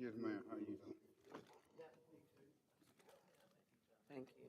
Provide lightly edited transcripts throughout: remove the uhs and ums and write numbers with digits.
Yes, ma'am. How you doing? Thank you.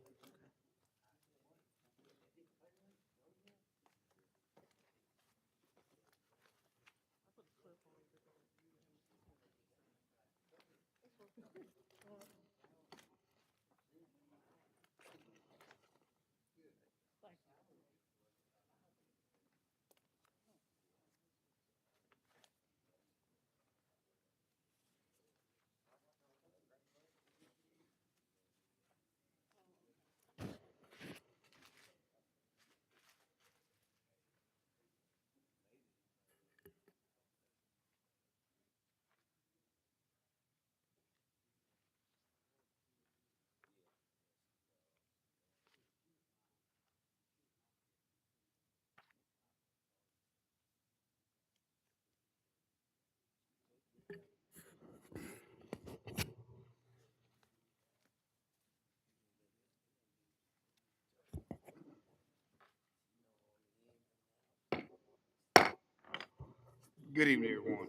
Good evening, everyone.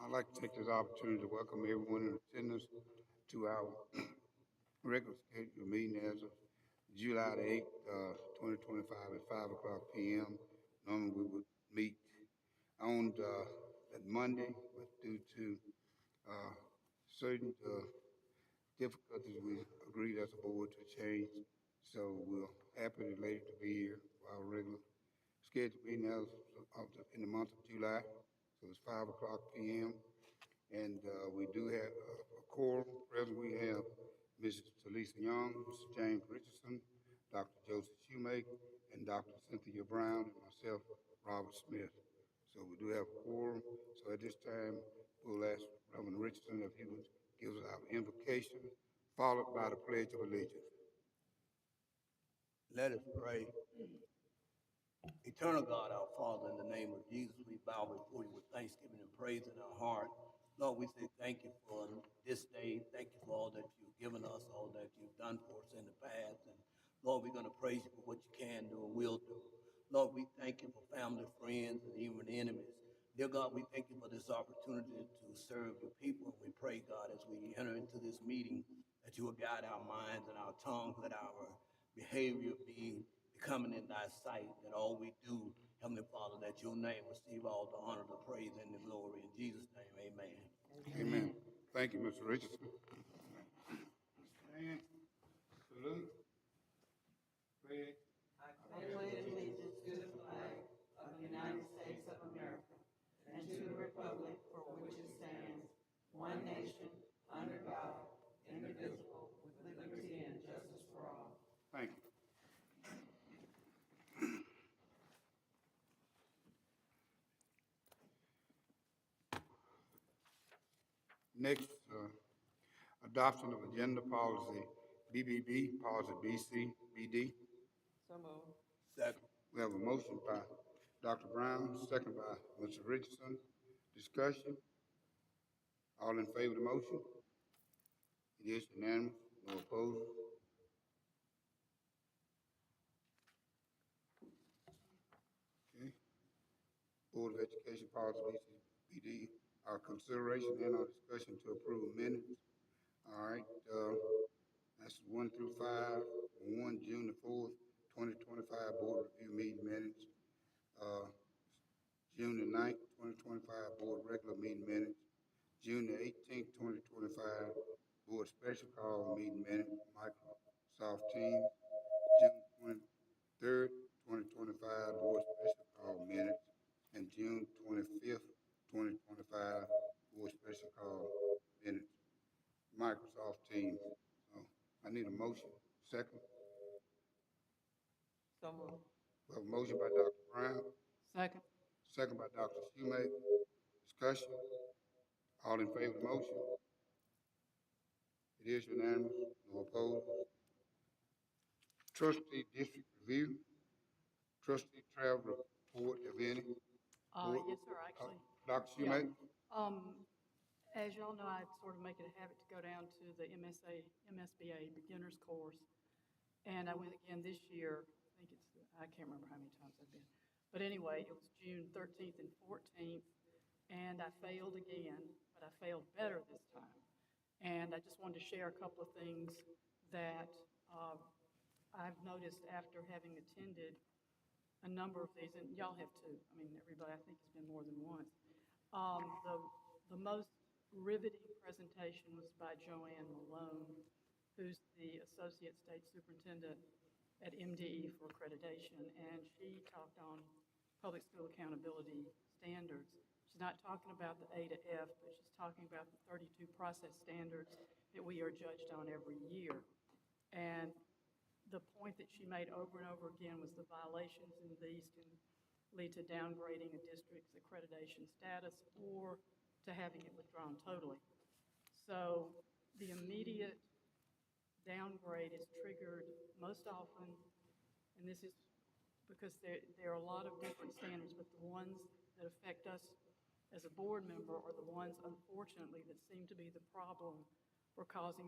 I'd like to take this opportunity to welcome everyone in attendance to our regular scheduled meeting as of July the 8th, 2025 at 5 o'clock p.m. Normally we would meet on that Monday, but due to uh, certain difficulties, we agreed as a board to change. So we're happy and elated to be here for our regular scheduled meeting as in the month of July. So it's 5 o'clock p.m. And we do have a quorum present. We have Mrs. Talisa Young, Mr. James Richardson, Dr. Joseph Shoemaker, and Dr. Cynthia Brown, and myself, Robert Smith. So we do have a quorum. So at this time, we'll ask Reverend Richardson if he would give us our invocation, followed by the Pledge of Allegiance. Let us pray. Eternal God, our Father, in the name of Jesus, we bow before you with thanksgiving and praise in our heart. Lord, we say thank you for this day. Thank you for all that you've given us, all that you've done for us in the past. And Lord, we're going to praise you for what you can do and will do. Lord, we thank you for family, friends, and even enemies. Dear God, we thank you for this opportunity to serve your people. And we pray, God, as we enter into this meeting, that you will guide our minds and our tongues, that our behavior be becoming in thy sight, that all we do, Heavenly Father, that your name receive all the honor, the praise, and the glory. In Jesus' name, amen. Amen. Thank you, Mr. Richardson. Stand, salute, pledge. I pledge allegiance to the flag of the United States of America and to the republic for which it stands, one nation, under God, indivisible, with liberty and justice for all. Thank you. Next, adoption of agenda policy BBB, policy BC, BD. So moved. Second. We have a motion by Dr. Brown, second by Mr. Richardson. Discussion. All in favor of the motion? It is unanimous. No opposed. Okay. Board of Education policy BC, BD. Our consideration and our discussion to approve minutes. All right. That's 1 through 5. 1 June the 4th, 2025 board review meeting minutes. June the 9th, 2025 board regular meeting minutes. June the 18th, 2025 board special call meeting minutes, Microsoft Teams. June 23rd, 2025 board special call minutes, and June 25th, 2025 board special call minutes, Microsoft Teams. So I need a motion. Second. So moved. We have a motion by Dr. Brown, Second. second by Dr. Shoemaker. Discussion. All in favor of the motion? It is unanimous. No opposed. Trustee district review. Trustee travel report, if any. Board- Yes, sir, actually. Dr. Shoemaker? As y'all know, I sort of make it a habit to go down to the MSBA beginner's course. And I went again this year. I can't remember how many times I've been. But anyway, it was June 13th and 14th, and I failed again, but I failed better this time. And I just wanted to share a couple of things that I've noticed after having attended a number of these, and y'all have too. I mean, everybody I think has been more than once. The most riveting presentation was by Joanne Malone, who's the Associate State Superintendent at MDE for accreditation, and she talked on public school accountability standards. She's not talking about the A to F, but she's talking about the 32 process standards that we are judged on every year. And the point that she made over and over again was the violations in these can lead to downgrading a district's accreditation status or to having it withdrawn totally. So the immediate downgrade is triggered most often, and this is because there are a lot of different standards, but the ones that affect us as a board member are the ones, unfortunately, that seem to be the problem for causing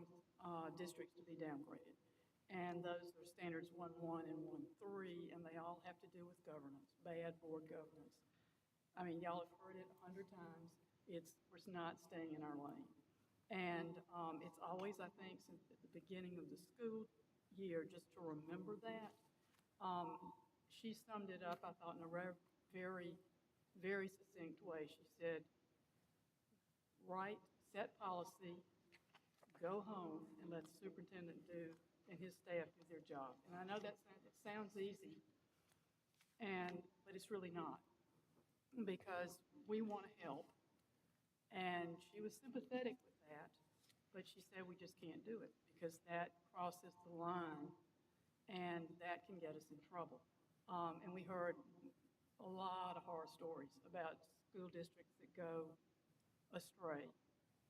districts to be downgraded. And those are standards 1.1 and 1.3, and they all have to do with governance, bad board governance. I mean, y'all have heard it 100 times. We're not staying in our lane. And it's always, I think, since at the beginning of the school year, just to remember that. She summed it up, I thought, in a very, very succinct way. She said, set policy, go home, and let the superintendent and his staff do their job. And I know that it sounds easy, but it's really not, because we want to help. And she was sympathetic with that, but she said we just can't do it because that crosses the line and that can get us in trouble. And we heard a lot of horror stories about school districts that go astray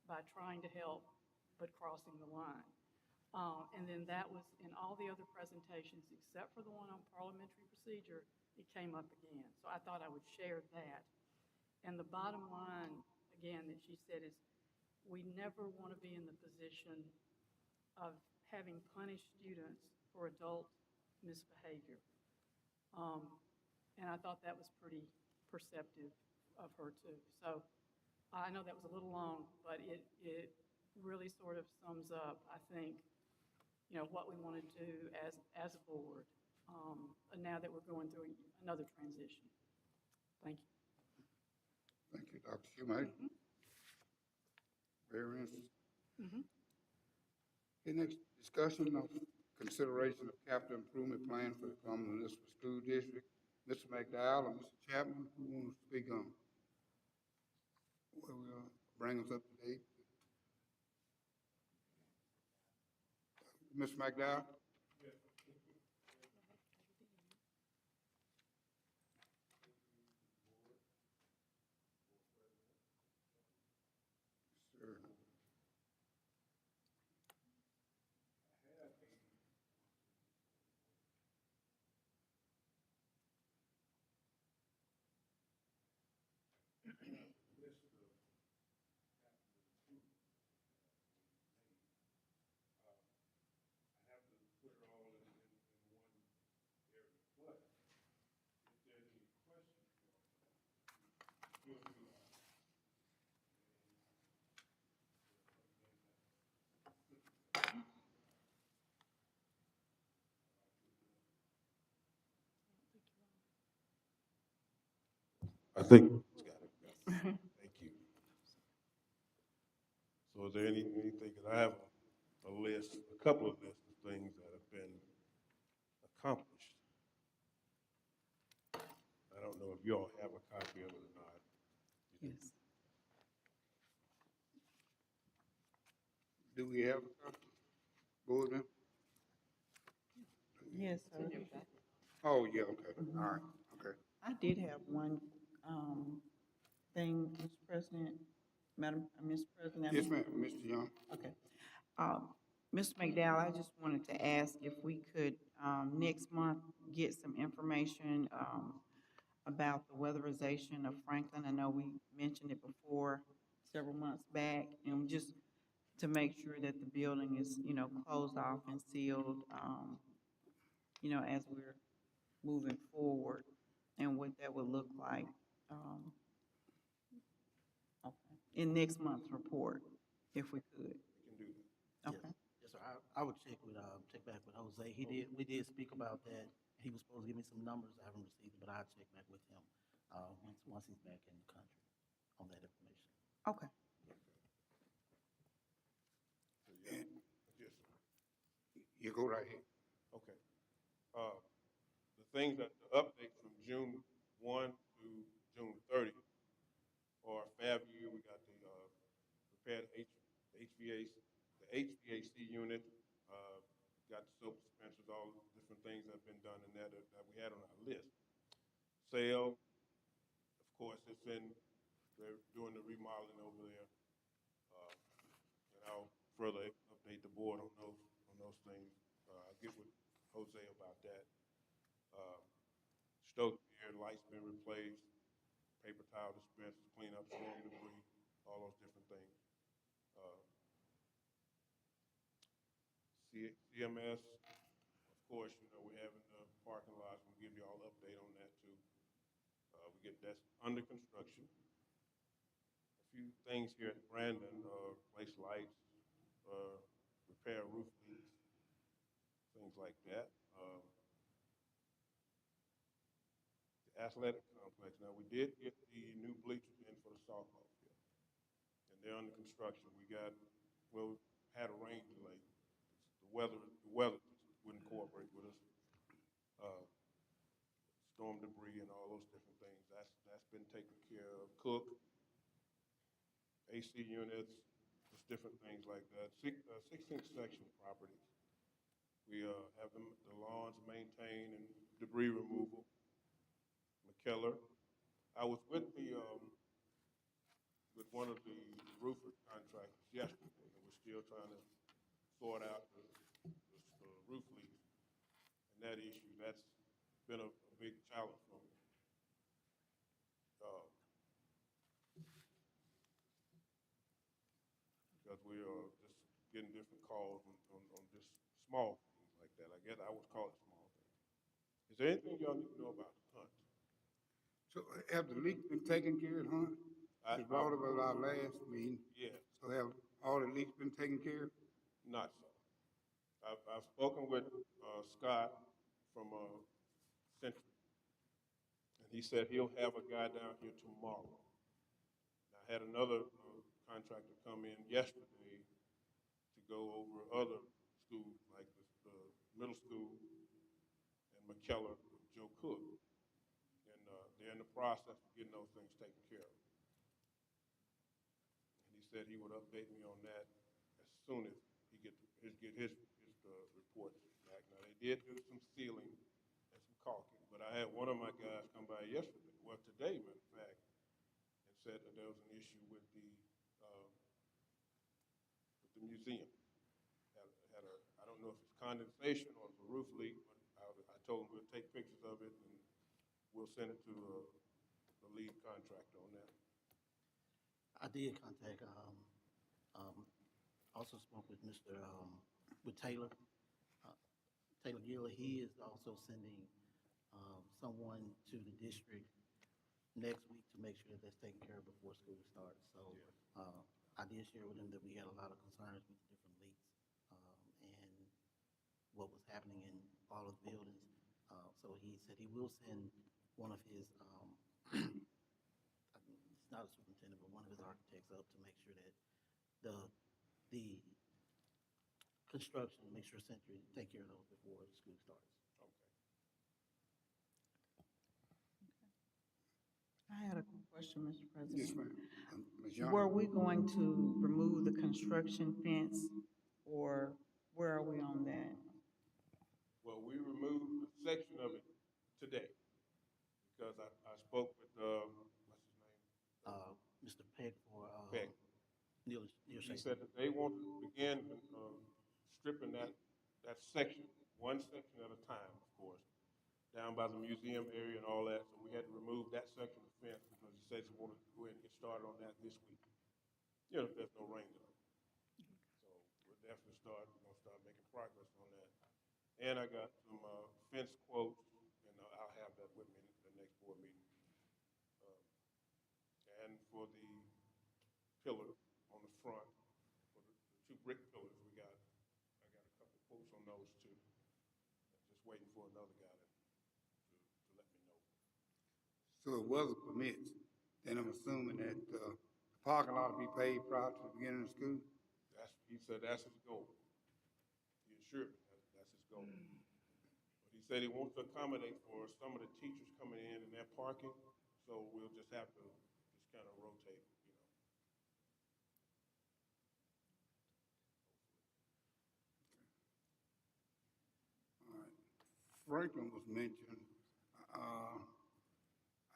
by trying to help but crossing the line. And then that was in all the other presentations except for the one on parliamentary procedure, it came up again. So I thought I would share that. And the bottom line, again, that she said is we never want to be in the position of having punished students for adult misbehavior. And I thought that was pretty perceptive of her too. So I know that was a little long, but it really sort of sums up, I think, what we want to do as a board, now that we're going through another transition. Thank you. Thank you, Dr. Shoemate. Very interesting. Okay, next discussion of consideration of capital improvement plan for the Columbus Municipal School District. Mr. McDowell or Mr. Chapman, who wants to speak on? Bring us up to date. Mr. McDowell? Sir. I think it's got it. Thank you. So is there anything, because I have a list, a couple of lists of things that have been accomplished. I don't know if you all have a copy of it or not. Yes. Do we have a copy? Board member? Yes, sir. Oh, yeah, okay, all right, okay. I did have one, thing, Mr. President, Mr. President. Yes, ma'am, Mr. Young. Okay. Mr. McDowell, I just wanted to ask if we could, next month, get some information, about the weatherization of Franklin. I know we mentioned it before, several months back, and just to make sure that the building is, closed off and sealed, as we're moving forward, and what that would look like, okay, in next month's report, if we could. We can do that. Okay. Yes, sir. I would check back with Jose. We did speak about that. He was supposed to give me some numbers. I haven't received it, but I'll check back with him, once he's back in the country on that information. Okay. So, yeah, yes, sir. You go right ahead. Okay. Uh, the things that, the updates from June 1 to June 30th are fab year. We got the, repaired the HVAC unit, uh, got the soap dispensers, all the different things that have been done in there that we had on our list. Sale, of course, they're doing the remodeling over there. Uh, and I'll further update the board on those things. I'll get with Jose about that. Uh, Stoke here, lights been replaced, paper towel dispensers, clean up storm debris, all those different things. Uh, CMS, of course, we're having the parking lots. We'll give you all an update on that too. That's under construction. A few things here at Brandon, replace lights, repair roof leaks, things like that. The athletic complex. Now, we did get the new bleachers in for the softball field, and they're under construction. We had a rain delay. The weather just wouldn't cooperate with us. Uh, Storm debris and all those different things. That's been taken care of. Cook, AC units, just different things like that. 16th section properties. We have the lawns maintained and debris removal. McKellar. I was with one of the roofer contractors yesterday, and we're still trying to sort out the roof leaks and that issue. That's been a big challenge for me. Uh, because we are just getting different calls on just small things like that. I guess I would call it small things. Is there anything y'all need to know about the hunt? So have the leaks been taken care of, huh? I, We I, brought up at our last meeting. yeah, So have all the leaks been taken care of? not so. I've spoken with Scott from Century, and he said he'll have a guy down here tomorrow. I had another contractor come in yesterday to go over other schools like the middle school and McKellar with Joe Cook. And they're in the process of getting those things taken care of. And he said he would update me on that as soon as he get his reports back. Now they did do some sealing and some caulking, but I had one of my guys come by yesterday, well today, matter of fact, and said that there was an issue with the museum. I don't know if it's condensation or if it's a roof leak, but I told him we'll take pictures of it and we'll send it to the lead contractor on that. I did contact, also spoke with with Taylor, Taylor Giller. He is also sending, someone to the district next week to make sure that that's taken care of before school starts. So, I did share with him that we had a lot of concerns with the different leaks, and what was happening in all of the buildings. So he said he will send one of his, he's not a superintendent, but one of his architects up to make sure that the construction, make sure Century take care of those before school starts. Okay. I had a question, Mr. Yes, President. ma'am. Ms. Young? Were we going to remove the construction fence, or where are we on that? Well, we removed a section of it today because I spoke with, what's his name? Mr. Peck for, Peck. Neil He Shea. said that they want to begin stripping that section, one section at a time, of course, down by the museum area and all that. So we had to remove that section of fence because he says he wanted to go ahead and get started on that this week. If there's no rain delay. So we're definitely we're gonna start making progress on that. And I got some fence quotes, and I'll have that with me in the next board meeting. Um, and for the pillar on the front, for the two brick pillars we got, those two. Just waiting for another guy to let me know. So if weather permits, then I'm assuming that, the parking lot will be paid prior to the beginning of school? He said that's his goal. He assured me that's his goal. But he said he wants to accommodate for some of the teachers coming in and their parking, so we'll just have to just kind of rotate, you know. All right. Franklin was mentioned, I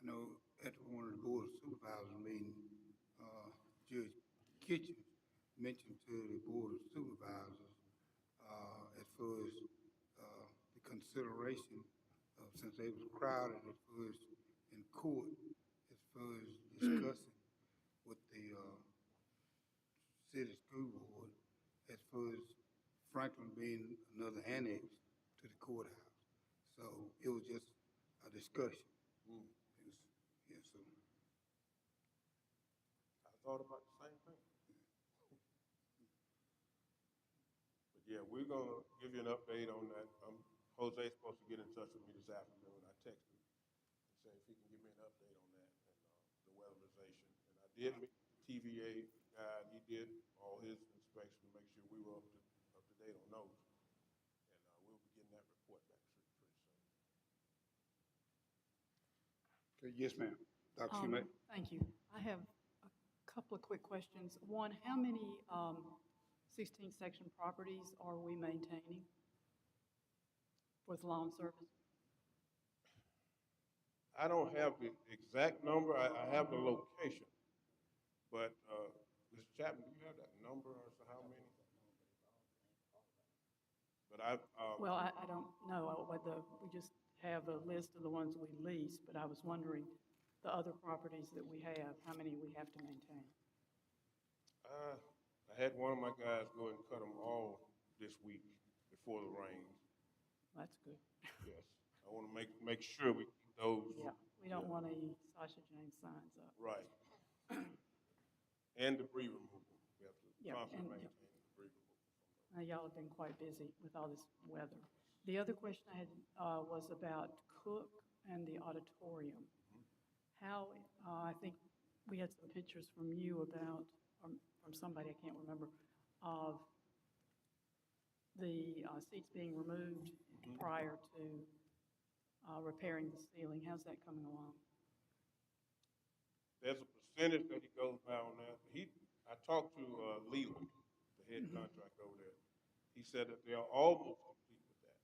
know at one of the board of supervisors meeting, Judge Kitchen mentioned to the board of supervisors, as far as, the consideration of, since they was crowded, as far as in court, as far as discussing with the, city school board, as far as Franklin being another annex to the courthouse. So it was just a discussion. Mm. It was, yeah, so, I thought about the same thing. But yeah, we're gonna give you an update on that. Jose's supposed to get in touch with me this afternoon. I texted him and say if he can give me an update on that and the weatherization. And I did meet the TVA guy, and he did all his inspection to make sure we were up to date on those. And we'll be getting that report back pretty soon. okay, yes, ma'am. Dr. Schmidt? Thank you. I have a couple of quick questions. One, how many 16-section properties are we maintaining with lawn service? I don't have the exact number. I have the location. But Mr. Chapman, do you have that number as to how many? But Well, I don't know whether, we just have a list of the ones we lease, but I was wondering, the other properties that we have, how many we have to maintain? I had one of my guys go and cut them all this week before the rains. That's good. Yes, I want to make sure we keep those. Yeah, we don't want any Sasha James signs up. Right. And debris removal. We have to Yeah, constantly and- maintain debris removal from those. Y'all have been quite busy with all this weather. The other question I had was about Cook and the auditorium. How, I think we had some pictures from you about, or from somebody, I can't remember, of the seats being removed prior to repairing the ceiling. How's that coming along? There's a percentage that he goes by on that. I talked to Leland, the head contractor over there. He said that they are almost complete with that.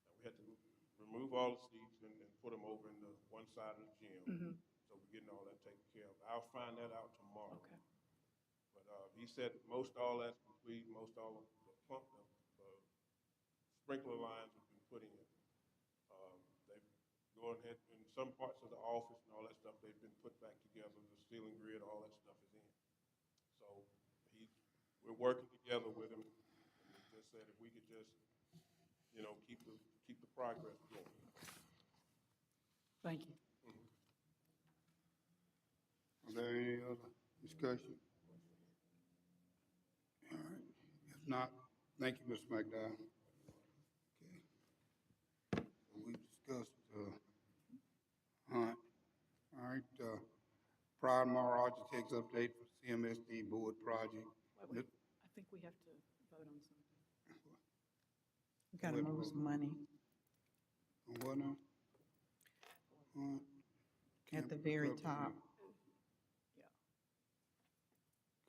Now, we had to remove all the seats and put them over in the one side of the gym. So we're getting all that taken care of. I'll find that out tomorrow. Okay. But he said most all that's complete, most all of the pump, the sprinkler lines have been put in. They've gone ahead, in some parts of the office and all that stuff, they've been put back together, the ceiling grid, all that stuff is in. So we're working together with him, and he just said if we could just, keep the progress going. Thank you. Are there any other discussion? All right. If not, thank you, Mr. McDowell. Okay. We've discussed, all right, Pride Mar Architects update for CMSD board project. Wait. I think we have to vote on something. We gotta move some money On what now? On at the campus very upgrade. top. Yeah.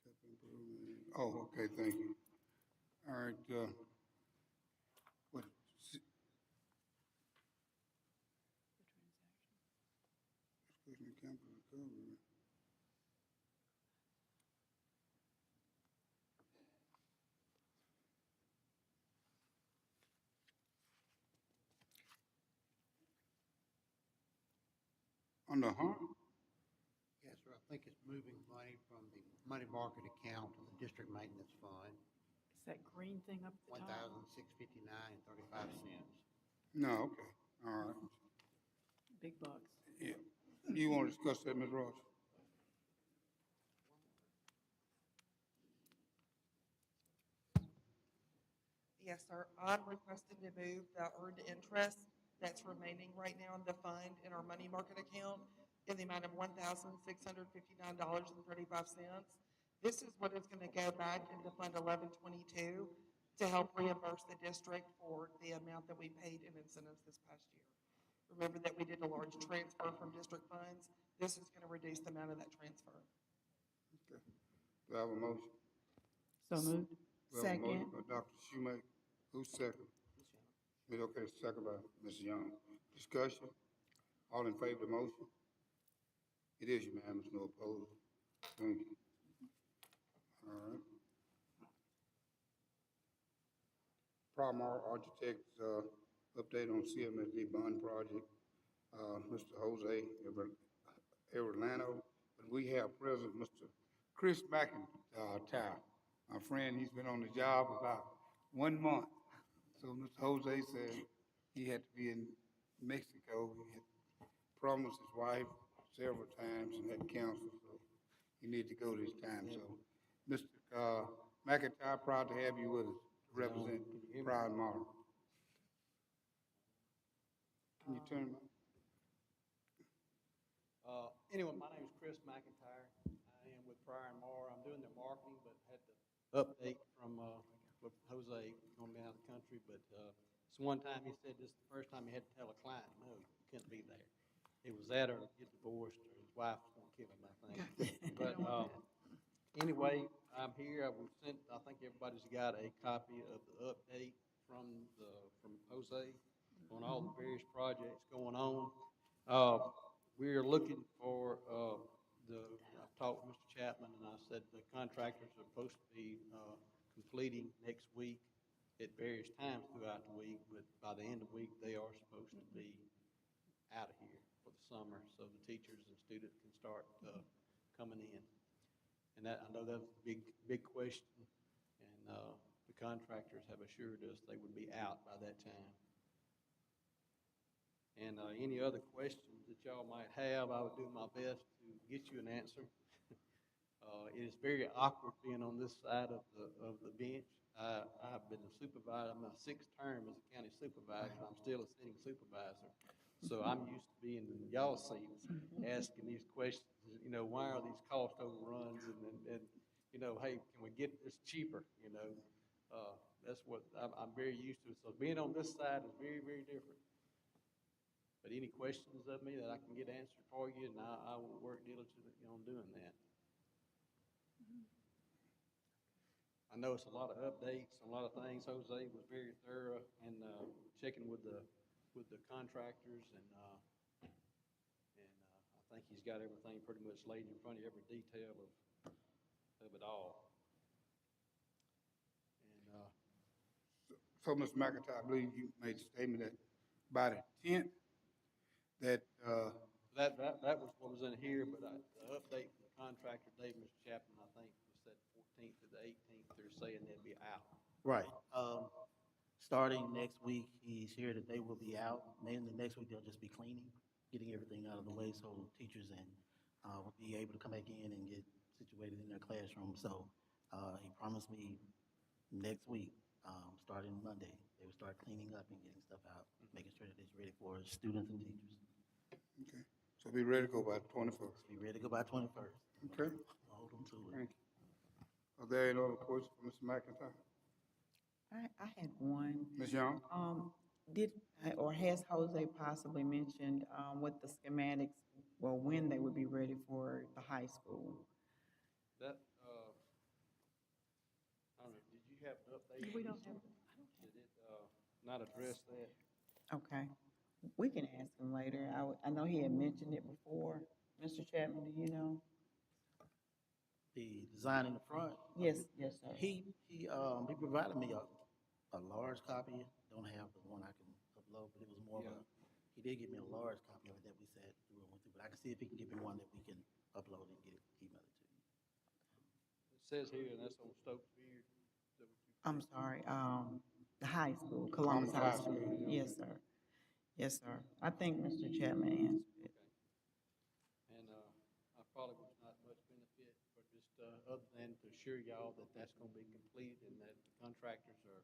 Capital improvement. Oh, okay, thank you. All right, what, discussion of campus recovery. Under Hunt? Yes, sir. I think it's moving money from the money market account to the district maintenance fund, Is that green thing up at the top? $1,659.35. No, okay, all right. Big bucks. Yeah. You want to discuss that, Ms. Ross? Yes, sir. I'm requesting to move the earned interest that's remaining right now in the fund in our money market account in the amount of $1,659.35. This is what is going to go back into Fund 1122 to help reimburse the district for the amount that we paid in incentives this past year. Remember that we did a large transfer from district funds. This is going to reduce the amount of that transfer. Okay. Do I have a motion? So moved. We have a motion Second. by Dr. Shoemaker. Who's second? Okay, second by Ms. Young. Discussion? All in favor of the motion? It is unanimous, no opposed. Thank you. All right. Primar Architects, update on CMSD bond project. Mr. Jose Everlano, but we have present Mr. Chris McIntyre. My friend, he's been on the job about 1 month. So Mr. Jose said he had to be in Mexico. He had promised his wife several times and had canceled, so he needed to go this time. So, Mr. McIntyre, proud to have you with us to represent Pride Mark. Can you turn? Anyway, my name is Chris McIntyre. I am with Pryor and Moore. I'm doing their marketing, but had to update from with Jose going to be out of the country. But so one time he said this is the first time he had to tell a client, no, you couldn't be there. It was that or get divorced or his wife was going to kill him, I think. But anyway, I'm here. We sent. I think everybody's got a copy of the update from Jose on all the various projects going on. We are looking for I've talked with Mr. Chapman, and I said the contractors are supposed to be completing next week at various times throughout the week, but by the end of the week, they are supposed to be out of here for the summer, so the teachers and students can start coming in. And that, I know that was a big question, and the contractors have assured us they would be out by that time. And any other questions that y'all might have, I would do my best to get you an answer. It is very awkward being on this side of the bench. I've been a supervisor. I'm my 6th term as a county supervisor. I'm still a sitting supervisor. So I'm used to being in y'all's seats asking these questions. You know, why are these cost overruns? And you know, hey, can we get this cheaper? You know, that's what I'm very used to. So being on this side is very, very different. But any questions of me that I can get answered for you, and I will work diligently on doing that. I know it's a lot of updates, a lot of things. Jose was very thorough in checking with the contractors, and I think he's got everything pretty much laid in front of you, every detail of it all. And So, Mr. McIntyre, I believe you made a statement that by the 10th, that, that was what was in here, but the update from the contractor, Mr. Chapman, I think was said 14th to the 18th. They're saying they'll be out. Right. Starting next week, he's here that they will be out. Mainly next week, they'll just be cleaning, getting everything out of the way so teachers and will be able to come back in and get situated in their classroom. So he promised me next week, starting Monday, they will start cleaning up and getting stuff out, making sure that it's ready for students and teachers. okay, so be ready to go by the 21st. Be ready to go by 21st. Okay, Hold them to it. thank you. Are there any other questions for Mr. McIntyre? I had one. Ms. Young? Has Jose possibly mentioned, what the schematics, well, when they would be ready for the high school? That I don't know. Did you have an update? We don't have, Did it not address that? Okay, we can ask him later. I know he had mentioned it before. Mr. Chapman, do you know? The design in the front. Yes, sir. He provided me a large copy. Don't have the one I can upload, but it was more of a. He did give me a large copy of it that we sat through and went through. But I can see if he can give me one that we can upload and get it email it to you. It says here, and that's on Stokes Beard. I'm sorry, the high school, Columbus High School. Yes, sir. Yes, sir. I think Mr. Chapman answered it. Okay. And I probably was not much benefit for just other than to assure y'all that that's going to be completed and that the contractors are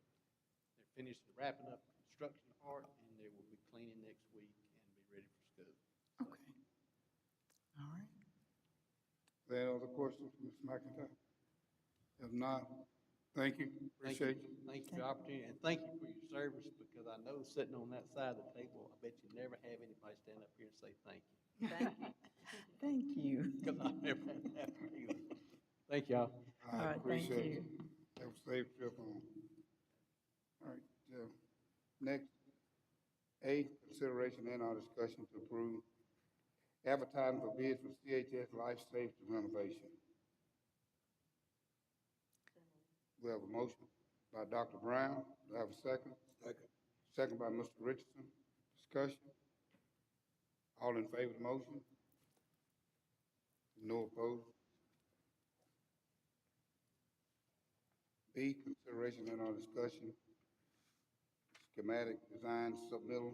finish wrapping up the construction part, and they will be cleaning next week and be ready for school. Okay. All right. There are other questions, Ms. McIntyre? If not, thank you, Thank you, appreciate you. thank you for the opportunity, and thank you for your service, because I know sitting on that side of the table, I bet you never have anybody stand up here and say thank you. Thank you. Thank you. Because I never had that happen either. Thank y'all. All right, thank Appreciate you. it. Have a safe trip home. All right, next, A, consideration and our discussion to approve advertising for bids for CHS life safety renovation. We have a motion by Dr. Brown. Do I have a second? Second. Second by Mr. Richardson. Discussion. All in favor of the motion? No opposed? B, consideration and our discussion, schematic design submittal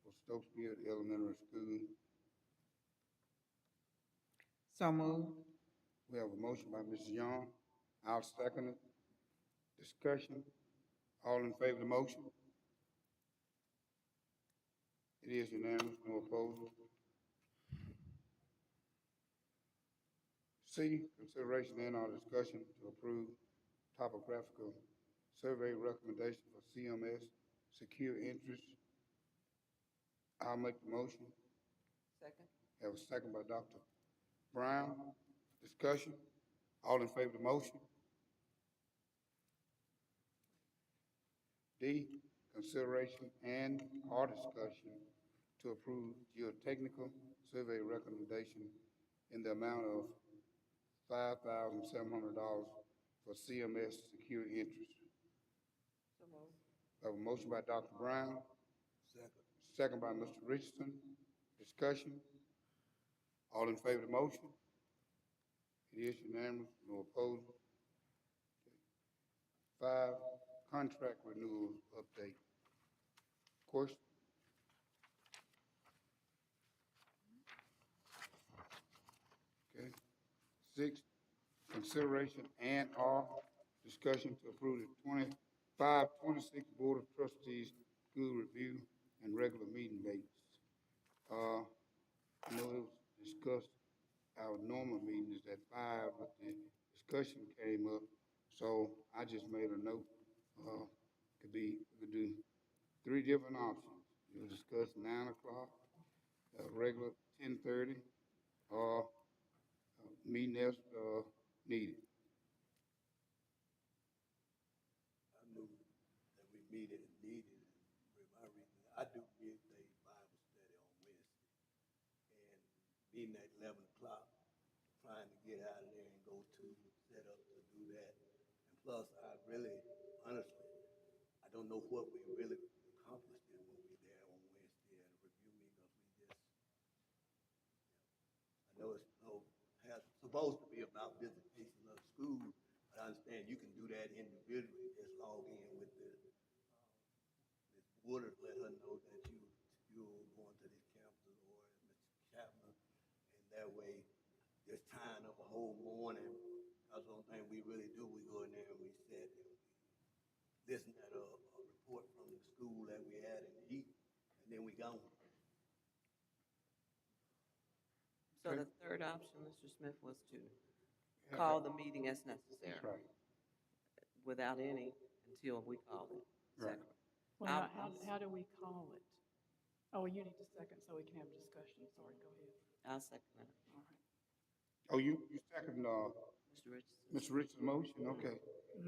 for Stokesfield Elementary School. So moved. We have a motion by Mrs. Young. I'll second it. Discussion. All in favor of the motion? It is unanimous, no opposed. C, consideration and our discussion to approve topographical survey recommendation for CMS secure interest. I'll make the motion. Second. Have a second by Dr. Brown. Discussion. All in favor of the motion? D, consideration and or discussion to approve geotechnical survey recommendation in the amount of $5,700 for CMS secure interest. So moved. I have a motion by Dr. Brown, Second. second by Mr. Richardson. Discussion. All in favor of the motion? It is unanimous, no opposed. Five, contract renewals update. Question? Okay. Six, consideration and or discussion to approve the 26 Board of Trustees school review and regular meeting dates. I know it was discussed, our normal meeting is at 5, but the discussion came up, so I just made a note. We could do 3 different options. We'll discuss 9 o'clock, regular 10:30, or meeting as needed. I knew that we meet as needed, and my reason, I do midday Bible study on Wednesday. And meeting at 11 o'clock, trying to get out of there and go to set up to do that. And plus, I really, honestly, I don't know what we really accomplished when we were there on Wednesday at a review meeting, because I know it's supposed to be about visitation of the school, but I understand you can do that individually, just log in with the, Ms. Woodard, let her know that you're going to this campus, or Mr. Chapman, and that way, just tying up a whole morning, that's the only thing we really do, we go in there and we sit and we listen at a report from the school that we had and eat, and then we go. So the third option, Mr. Smith, was to call the meeting as necessary. That's right. Without any until we call it. Is that Right. correct? Well, I'll- how do we call it? Oh, you need a second so we can have a discussion. Sorry, go ahead. I'll second that. All right. Oh, you second, Mr. Richardson? Mr. Richards' motion? Okay.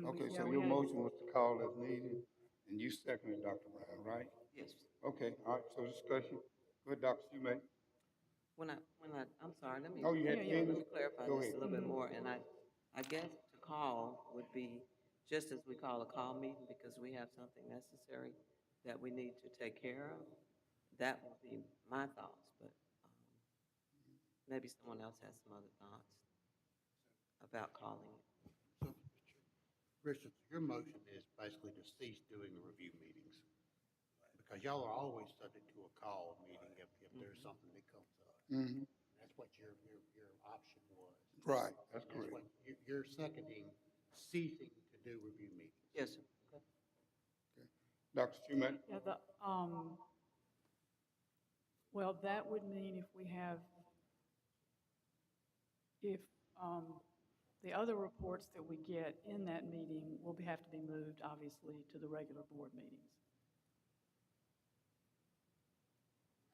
Okay, Yeah, so we your had- motion was to call as needed, and you seconded Dr. Brown, right? Yes. Okay, all right, so discussion. Go ahead, Dr. Schumate. I'm sorry, let me. Oh, you had Yeah, to yeah. finish? Let me clarify Go this a ahead. little bit more, and I guess to call would be just as we call a call meeting, because we have something necessary that we need to take care of. That would be my thoughts, but, maybe someone else has some other thoughts about calling it. So, Mr. Richards, your motion is basically to cease doing the review meetings. Because y'all are always subject to a call meeting if there's something that comes up. Mm-hmm. That's what your option was. Right, that's That's correct. what you're seconding ceasing to do review meetings. Yes, sir. Okay. Dr. Schumacher? Yeah, well, that would mean if we have, if, the other reports that we get in that meeting will have to be moved, obviously, to the regular board meetings.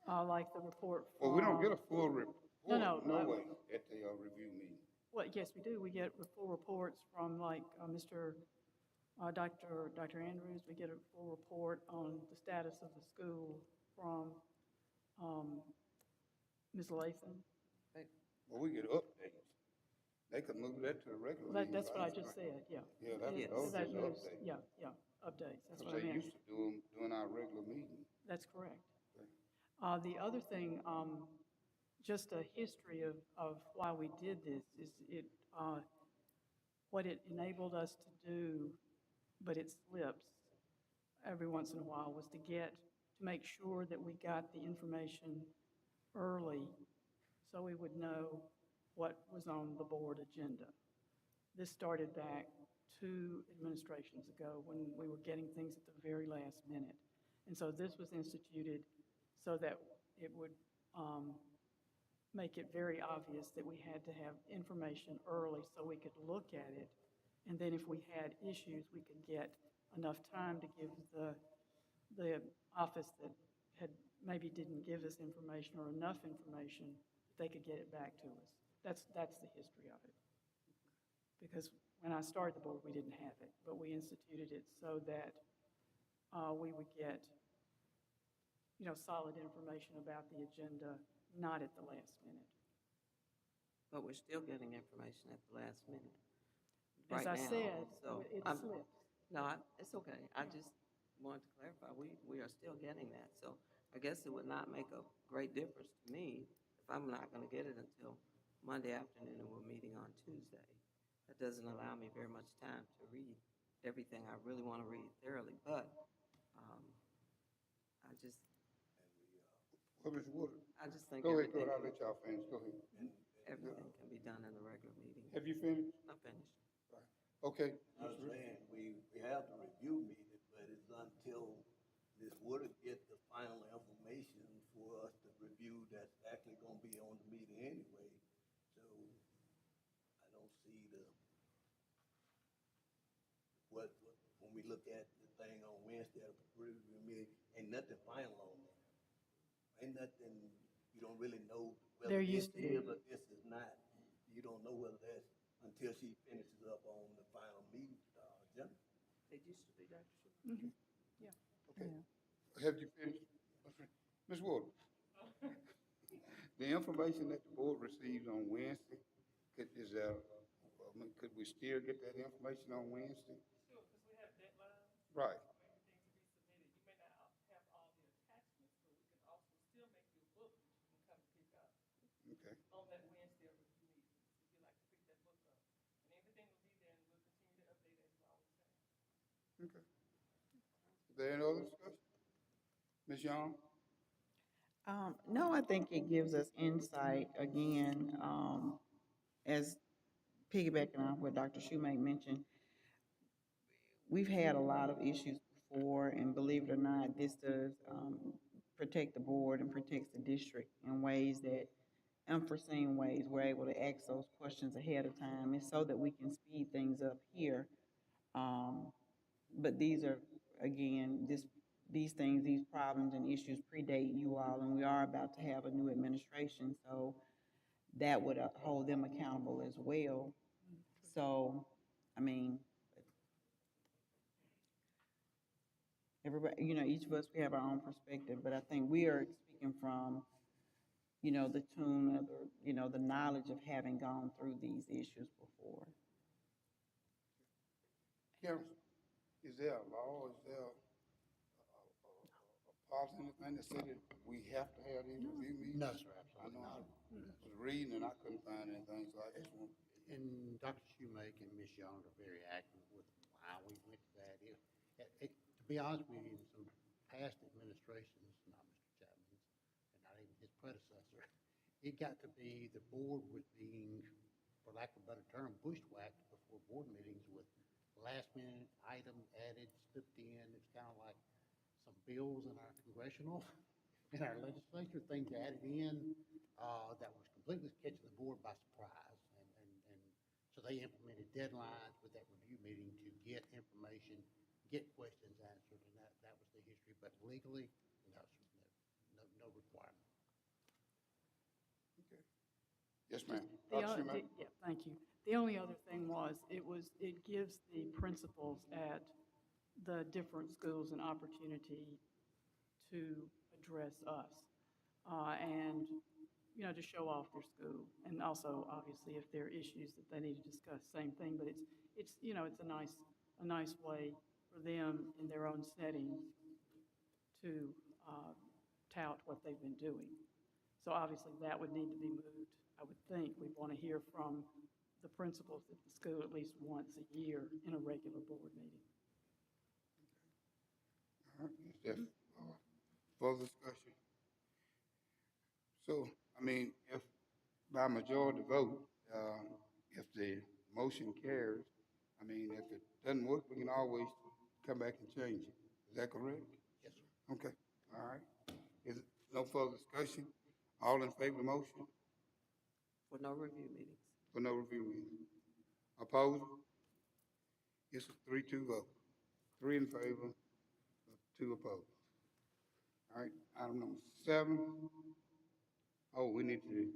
Like the report Well, we don't get a from, full report, no, no way, at the review meeting. well, yes, we do. We get full reports from like Dr. Andrews. We get a full report on the status of the school from Ms. Latham. Well, we get updates. They could move that to the regular meeting. That's what I right? just said, yeah. Yeah, that's, Yes. those That just moves, updates. yeah, updates. That's Because what I they meant. used to do them during our regular meeting. That's correct. Okay. The other thing, just a history of why we did this is what it enabled us to do, but it slips every once in a while, was to make sure that we got the information early so we would know what was on the board agenda. This started back 2 administrations ago when we were getting things at the very last minute. And so this was instituted so that it would make it very obvious that we had to have information early so we could look at it. And then if we had issues, we could get enough time to give the office that had maybe didn't give us information or enough information, they could get it back to us. That's the history of it. Because when I started the board, we didn't have it, but we instituted it so that we would get, solid information about the agenda, not at the last minute. But we're still getting information at the last minute. As right I now, said, so it I'm, slips. no, it's okay. I just wanted to clarify, we are still getting that. So I guess it would not make a great difference to me if I'm not gonna get it until Monday afternoon and we're meeting on Tuesday. That doesn't allow me very much time to read everything I really wanna read thoroughly, but, I just, Well, Mr. Wood, I just think go ahead, everything, I'll let y'all finish, go ahead. everything can be done in the regular meeting. Have you finished? I'm finished. Right. Okay. I was saying, we have the review meeting, but it's until Ms. Woodard get the final information for us to review that's actually gonna be on the meeting anyway. So I don't see when we look at the thing on Wednesday, the review meeting, ain't nothing final on there. Ain't nothing, you don't really know whether There this used to be. is or this is not. You don't know whether that's until she finishes up on the final meeting, agenda. It used to be, Dr. Shu. Mm-hmm. Yeah. Okay. Yeah. Have you finished? Ms. Wood? The information that the board receives on Wednesday, could we still get that information on Wednesday? Sure, because we have deadlines Right. for everything to be submitted. You may not have all the attachments, but we can also still make you a book that you can come pick up Okay. on that Wednesday review meeting, if you like to pick that book up. And everything will be there, and we'll continue to update as we always say. Okay. Is there any other discussion? Ms. Young? No, I think it gives us insight again, as piggybacking on what Dr. Shoemake mentioned. We've had a lot of issues before, and believe it or not, this does protect the board and protects the district in ways that, unforeseen ways, we're able to ask those questions ahead of time. It's so that we can speed things up here. But these are, again, these things, these problems and issues predate you all, and we are about to have a new administration, so that would hold them accountable as well. So, I mean, everybody, each of us, we have our own perspective, but I think we are speaking from, the tune of the knowledge of having gone through these issues before. Council, is there a law, is there a policy, anything that said that we have to have these review meetings? No, sir, I know absolutely I was reading and I couldn't find anything, so I just want. And Dr. Shoemake and Ms. Young are very active with why we went to that. To be honest with you, in some past administrations, not Mr. Chapman's, and not even his predecessor, it got to be the board was being, for lack of a better term, bushwhacked before board meetings with last minute item added, slipped in. It's kind of like some bills in our congressional, in our legislature, things added in, that was completely catching the board by surprise. And so they implemented deadlines with that review meeting to get information, get questions answered, and that was the history. But legally, no, sir, no requirement. Okay. Yes, ma'am. The, Dr. o- Schumacher? yeah, thank you. The only other thing it gives the principals at the different schools an opportunity to address us, and, you know, to show off their school. And also, obviously, if there are issues that they need to discuss, same thing, but you know, it's a nice way for them in their own setting to, tout what they've been doing. So obviously, that would need to be moved. I would think we'd want to hear from the principals at the school at least once a year in a regular board meeting. All right, is there further discussion? So, I mean, if by majority vote, if the motion carries, I mean, if it doesn't work, we can always come back and change it. Is that correct? Yes, sir. Okay, all right. Is no further discussion? All in favor of the motion? For no review meetings. For no review meeting? Opposed? It's a 3-2 vote. 3 in favor, 2 opposed. All right, item number 7. Oh, we need to,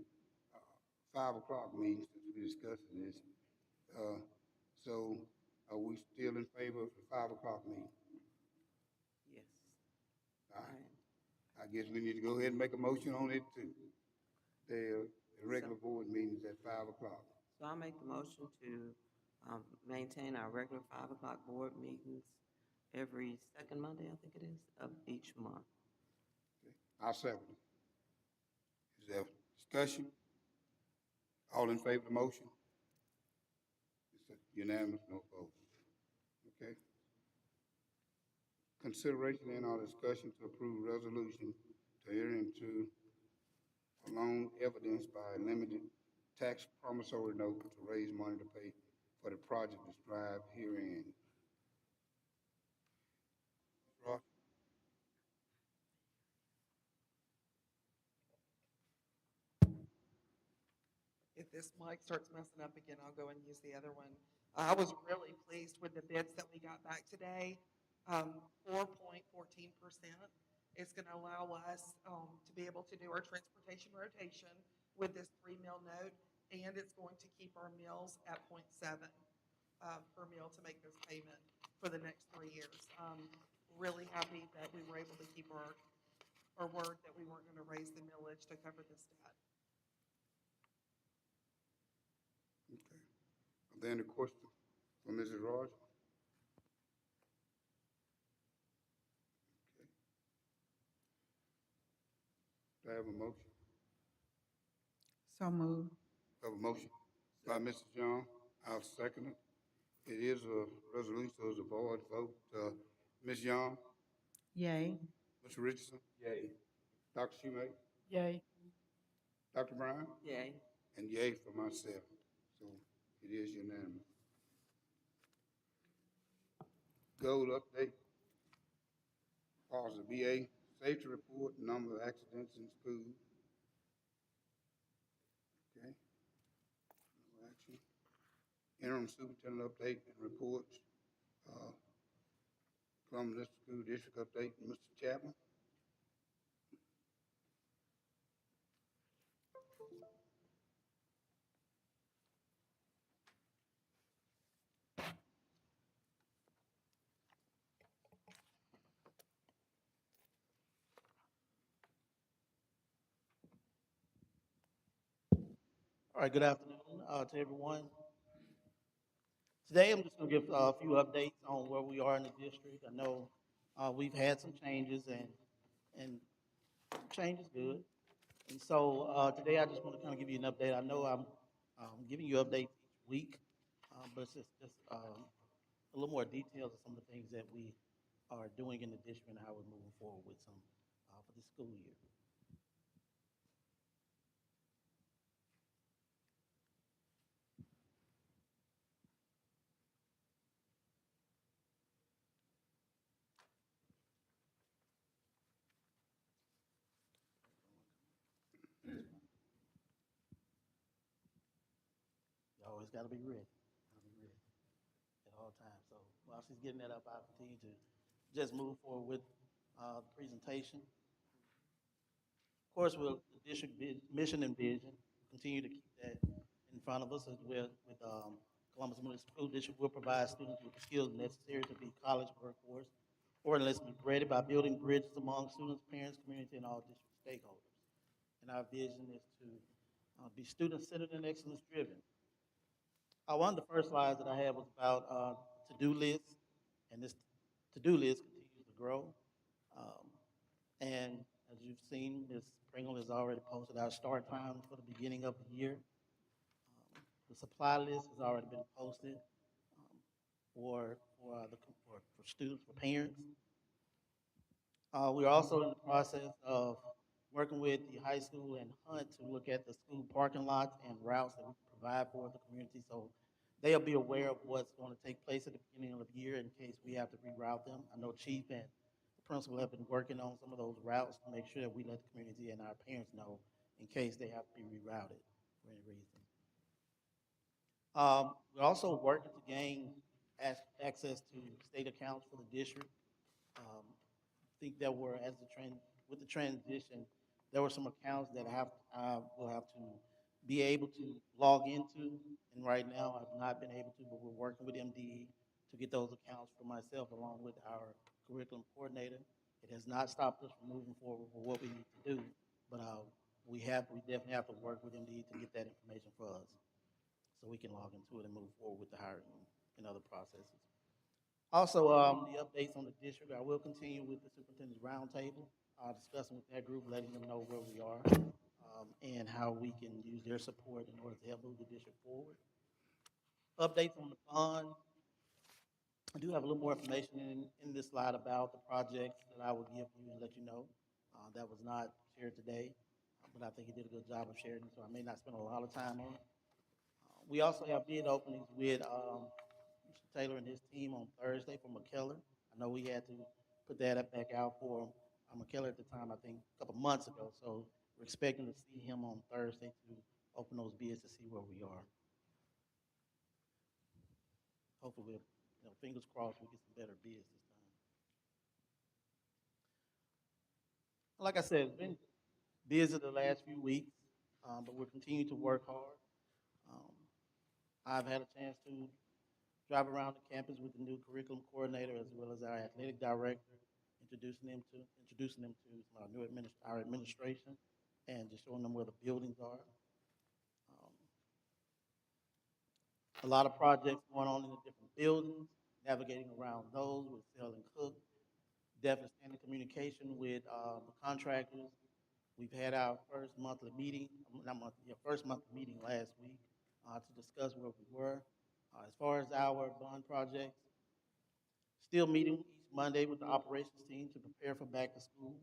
5 o'clock meeting since we discussed this. Uh, so are we still in favor of the 5 o'clock meeting? Yes. All right. I guess we need to go ahead and make a motion on it too. The regular board meeting is at 5 o'clock. So I'll make the motion to maintain our regular 5 o'clock board meetings every second Monday, I think it is, of each month. Okay. I'll second it. Is there discussion? All in favor of the motion? It's unanimous, no opposed. Okay. Consideration and our discussion to approve resolution to enter into a loan evidence by a limited tax promissory note to raise money to pay for the project described herein. Ross? If this mic starts messing up again, I'll go and use the other one. I was really pleased with the bids that we got back today. 4.14%. It's going to allow us to be able to do our transportation rotation with this 3 mil note, and it's going to keep our mills at 0.7 per mil to make this payment for the next 3 years. Really happy that we were able to keep our word that we weren't going to raise the millage to cover this debt. Okay. Are there any questions for Mrs. Rogers? Okay. Do I have a motion? So moved. Have a motion by Mrs. John. I'll second it. It is a resolution, so it's a board vote. Ms. Young? Yay. Mr. Richardson? Yay. Dr. Shoemake? Yay. Dr. Brown? Yay. And yay for myself. So it is unanimous. Goal update. Pause the BA. Safety report, number of accidents in school. Okay. No action. Interim superintendent update and reports. Columbus School District update, Mr. Chapman. All right, good afternoon to everyone. Today, I'm just going to give a few updates on where we are in the district. I know we've had some changes, and change is good. And so today, I just want to kind of give you an update. I know I'm giving you updates each week, but it's just a little more details of some of the things that we are doing in the district and how we're moving forward with some for this school year. just gotta be ready. Gotta be ready at all times. So while she's getting that up, I'll continue to just move forward with the presentation. Of course, the district mission and vision, continue to keep that in front of us as well with Columbus Municipal School District will provide students with the skills necessary to be college workforce or enlistment ready by building bridges among students, parents, community, and all district stakeholders. And our vision is to be student-centered and excellence-driven. One of the first slides that I had was about to-do lists, and this to-do list continues to grow. Um, and as you've seen, Ms. Pringle has already posted our start time for the beginning of the year. The supply list has already been posted for students, for parents. We're also in the process of working with the high school and Hunt to look at the school parking lots and routes that we can provide for the community. So they'll be aware of what's going to take place at the beginning of the year in case we have to reroute them. I know Chief and the principal have been working on some of those routes to make sure that we let the community and our parents know in case they have to be rerouted for any reason. We're also working to gain access to state accounts for the district. Think that were as the trend with the transition, there were some accounts that will have to be able to log into, and right now I've not been able to, but we're working with MDE to get those accounts for myself along with our curriculum coordinator. It has not stopped us from moving forward with what we need to do, but we definitely have to work with MDE to get that information for us so we can log into it and move forward with the hiring and other processes. Also, the updates on the district, I will continue with the superintendent's roundtable, discussing with that group, letting them know where we are, and how we can use their support in order to help move the district forward. Updates on the bond. I do have a little more information in this slide about the projects that I will give you and let you know. That was not shared today, but I think he did a good job of sharing it, so I may not spend a lot of time on it. We also have bid openings with Mr. Taylor and his team on Thursday for McKellar. I know we had to put that back out for McKellar at the time, I think, a couple months ago. So we're expecting to see him on Thursday to open those bids to see where we are. Hopefully, fingers crossed, we get some better bids this time. Like I said, it's been busy the last few weeks, but we're continuing to work hard. Um, I've had a chance to drive around the campus with the new curriculum coordinator as well as our athletic director, introducing them to our administration, and just showing them where the buildings are. Um, a lot of projects going on in the different buildings, navigating around those with Sell and Cook, definitely staying in communication with the contractors. We've had our first monthly meeting, first monthly meeting last week to discuss where we were. As far as our bond projects, still meeting each Monday with the operations team to prepare for back to school.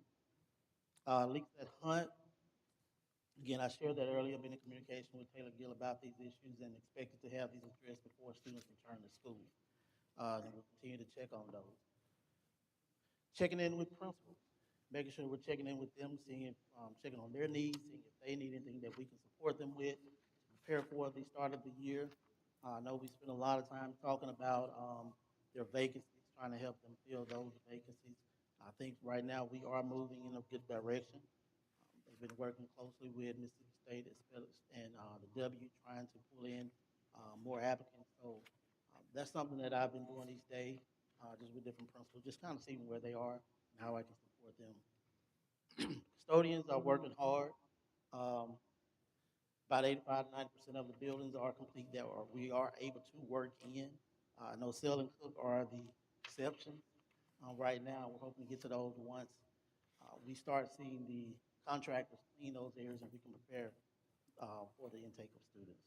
Leaks at Hunt. Again, I shared that earlier, been in communication with Taylor Gill about these issues and expected to have these addressed before students return to school. And we'll continue to check on those. Checking in with principals, making sure we're checking in with them, checking on their needs, seeing if they need anything that we can support them with to prepare for the start of the year. I know we spent a lot of time talking about their vacancies, trying to help them fill those vacancies. I think right now we are moving in a good direction. They've been working closely with Mississippi State and the W, trying to pull in more applicants. So that's something that I've been doing each day, just with different principals, just kind of seeing where they are and how I can support them. Custodians are working hard. Um, about 85 to 90% of the buildings are complete that we are able to work in. I know Sell and Cook are the exception right now. We're hoping to get to those once we start seeing the contractors clean those areas and we can prepare for the intake of students.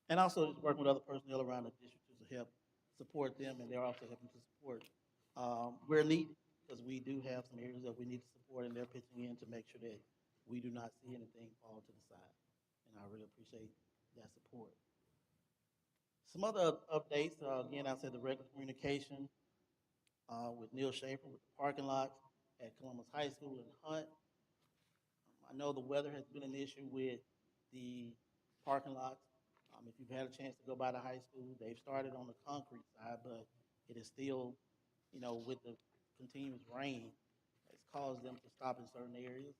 And also just working with other personnel around the district to help support them, and they're also helping to support where needed, because we do have some areas that we need to support, and they're pitching in to make sure that we do not see anything fall to the side. And I really appreciate that support. Some other updates, again, I said the regular communication with Neil Schaefer with the parking lots at Columbus High School and Hunt. I know the weather has been an issue with the parking lots. If you've had a chance to go by the high school, they've started on the concrete side, but it is still, with the continuous rain, it's caused them to stop in certain areas.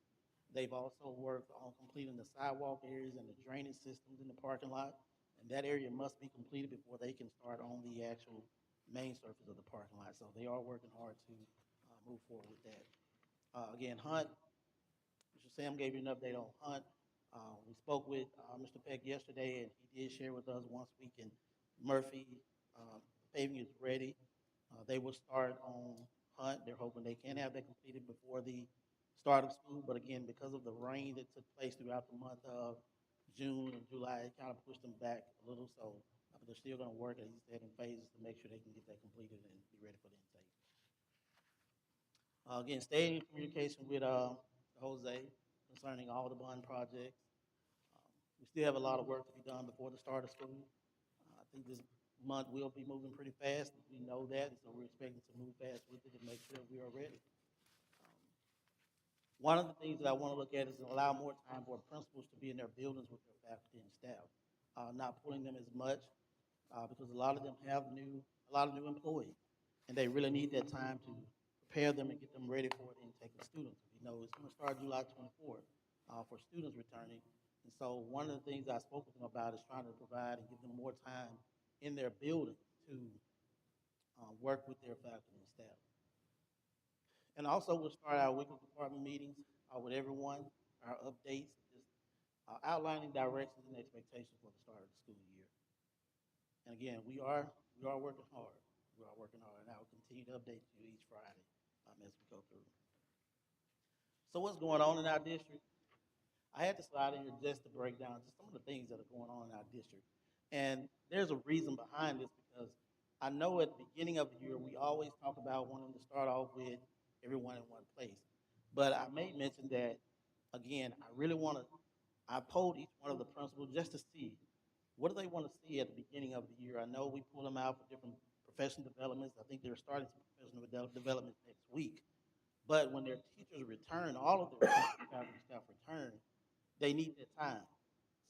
They've also worked on completing the sidewalk areas and the drainage systems in the parking lot, and that area must be completed before they can start on the actual main surface of the parking lot. So they are working hard to move forward with that. Again, Hunt, Mr. Sam gave you an update on Hunt. We spoke with Mr. Peck yesterday, and he did share with us once we can, Murphy paving is ready. They will start on Hunt. They're hoping they can have that completed before the start of school. But again, because of the rain that took place throughout the month of June and July, it kind of pushed them back a little. So, but they're still going to work, as he said, in phases to make sure they can get that completed and be ready for the intake. Again, staying in communication with Jose concerning all the bond projects. We still have a lot of work to be done before the start of school. I think this month will be moving pretty fast. We know that, and so we're expecting to move fast with it and make sure we are ready. One of the things that I want to look at is to allow more time for principals to be in their buildings with their faculty and staff, not pulling them as much because a lot of them have a lot of new employees, and they really need that time to prepare them and get them ready for the intake of students. We know it's going to start July 24th for students returning, and so one of the things I spoke with them about is trying to provide and give them more time in their building to work with their faculty and staff. And also, we'll start our weekly department meetings with everyone, our updates, just outlining directions and expectations for the start of the school year. And again, we are working hard. We are working hard, and I will continue to update you each Friday as we go through. So what's going on in our district? I had to slide in here just to break down just some of the things that are going on in our district. And there's a reason behind this because I know at the beginning of the year, we always talk about wanting to start off with everyone in one place. But I may mention that, again, I polled each one of the principals just to see what do they want to see at the beginning of the year. I know we pull them out for different professional developments. I think they're starting some professional developments next week. But when their teachers return, all of their faculty staff return, they need that time.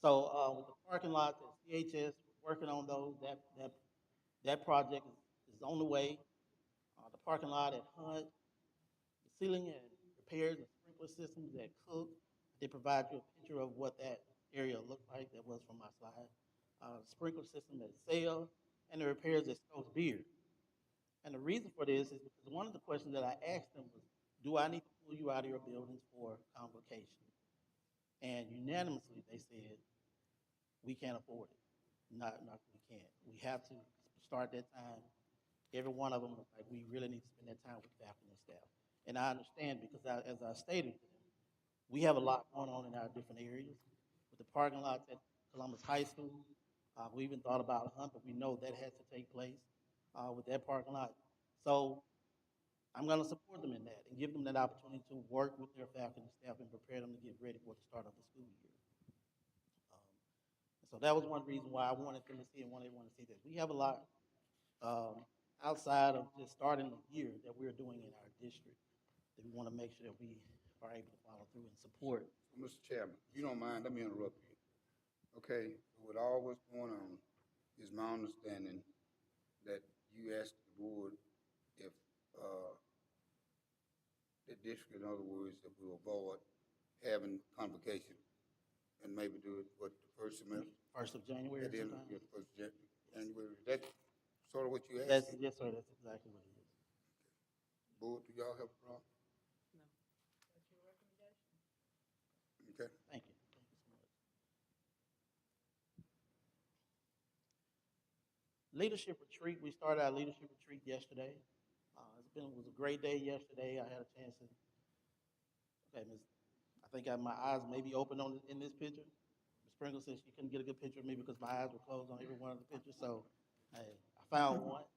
So with the parking lots at CHS, working on those, that project is on the way. The parking lot at Hunt, the ceiling and repairs and sprinkler systems at Cook. They provide you a picture of what that area looked like. That was from my slide. Sprinkler system at Sale, and the repairs at Stokes Beard. And the reason for this is because one of the questions that I asked them was, do I need to pull you out of your buildings for convocation? And unanimously, they said, we can't afford it. Not we can't. We have to start that time. Every one of them was like, we really need to spend that time with faculty and staff. And I understand because as I stated to them, we have a lot going on in our different areas. With the parking lots at Columbus High School, we even thought about Hunt, but we know that has to take place with that parking lot. So I'm going to support them in that and give them that opportunity to work with their faculty and staff and prepare them to get ready for the start of the school year. So that was one reason why I wanted them to see and wanted everyone to see that. We have a lot outside of just starting the year that we're doing in our district that we want to make sure that we are able to follow through and support. So, Mr. Chairman, if you don't mind, let me interrupt you. Okay, with all what's going on, it's my understanding that you asked the board if the district, in other words, that we avoid having convocation and maybe do it, what, the first semester? 1st of January At the end of sometime? the first January. Is that sort of what you Yes, asked? yes, sir, that's exactly what it is. Board, do y'all have a problem? No. That's your recommendation? Okay. Thank you. Thank you so much. Leadership retreat, we started our leadership retreat yesterday. It was a great day yesterday. I had a chance to, okay, Ms. I think my eyes may be open in this picture. Ms. Sprinkle said she couldn't get a good picture of me because my eyes were closed on every one of the pictures, so hey, I found one.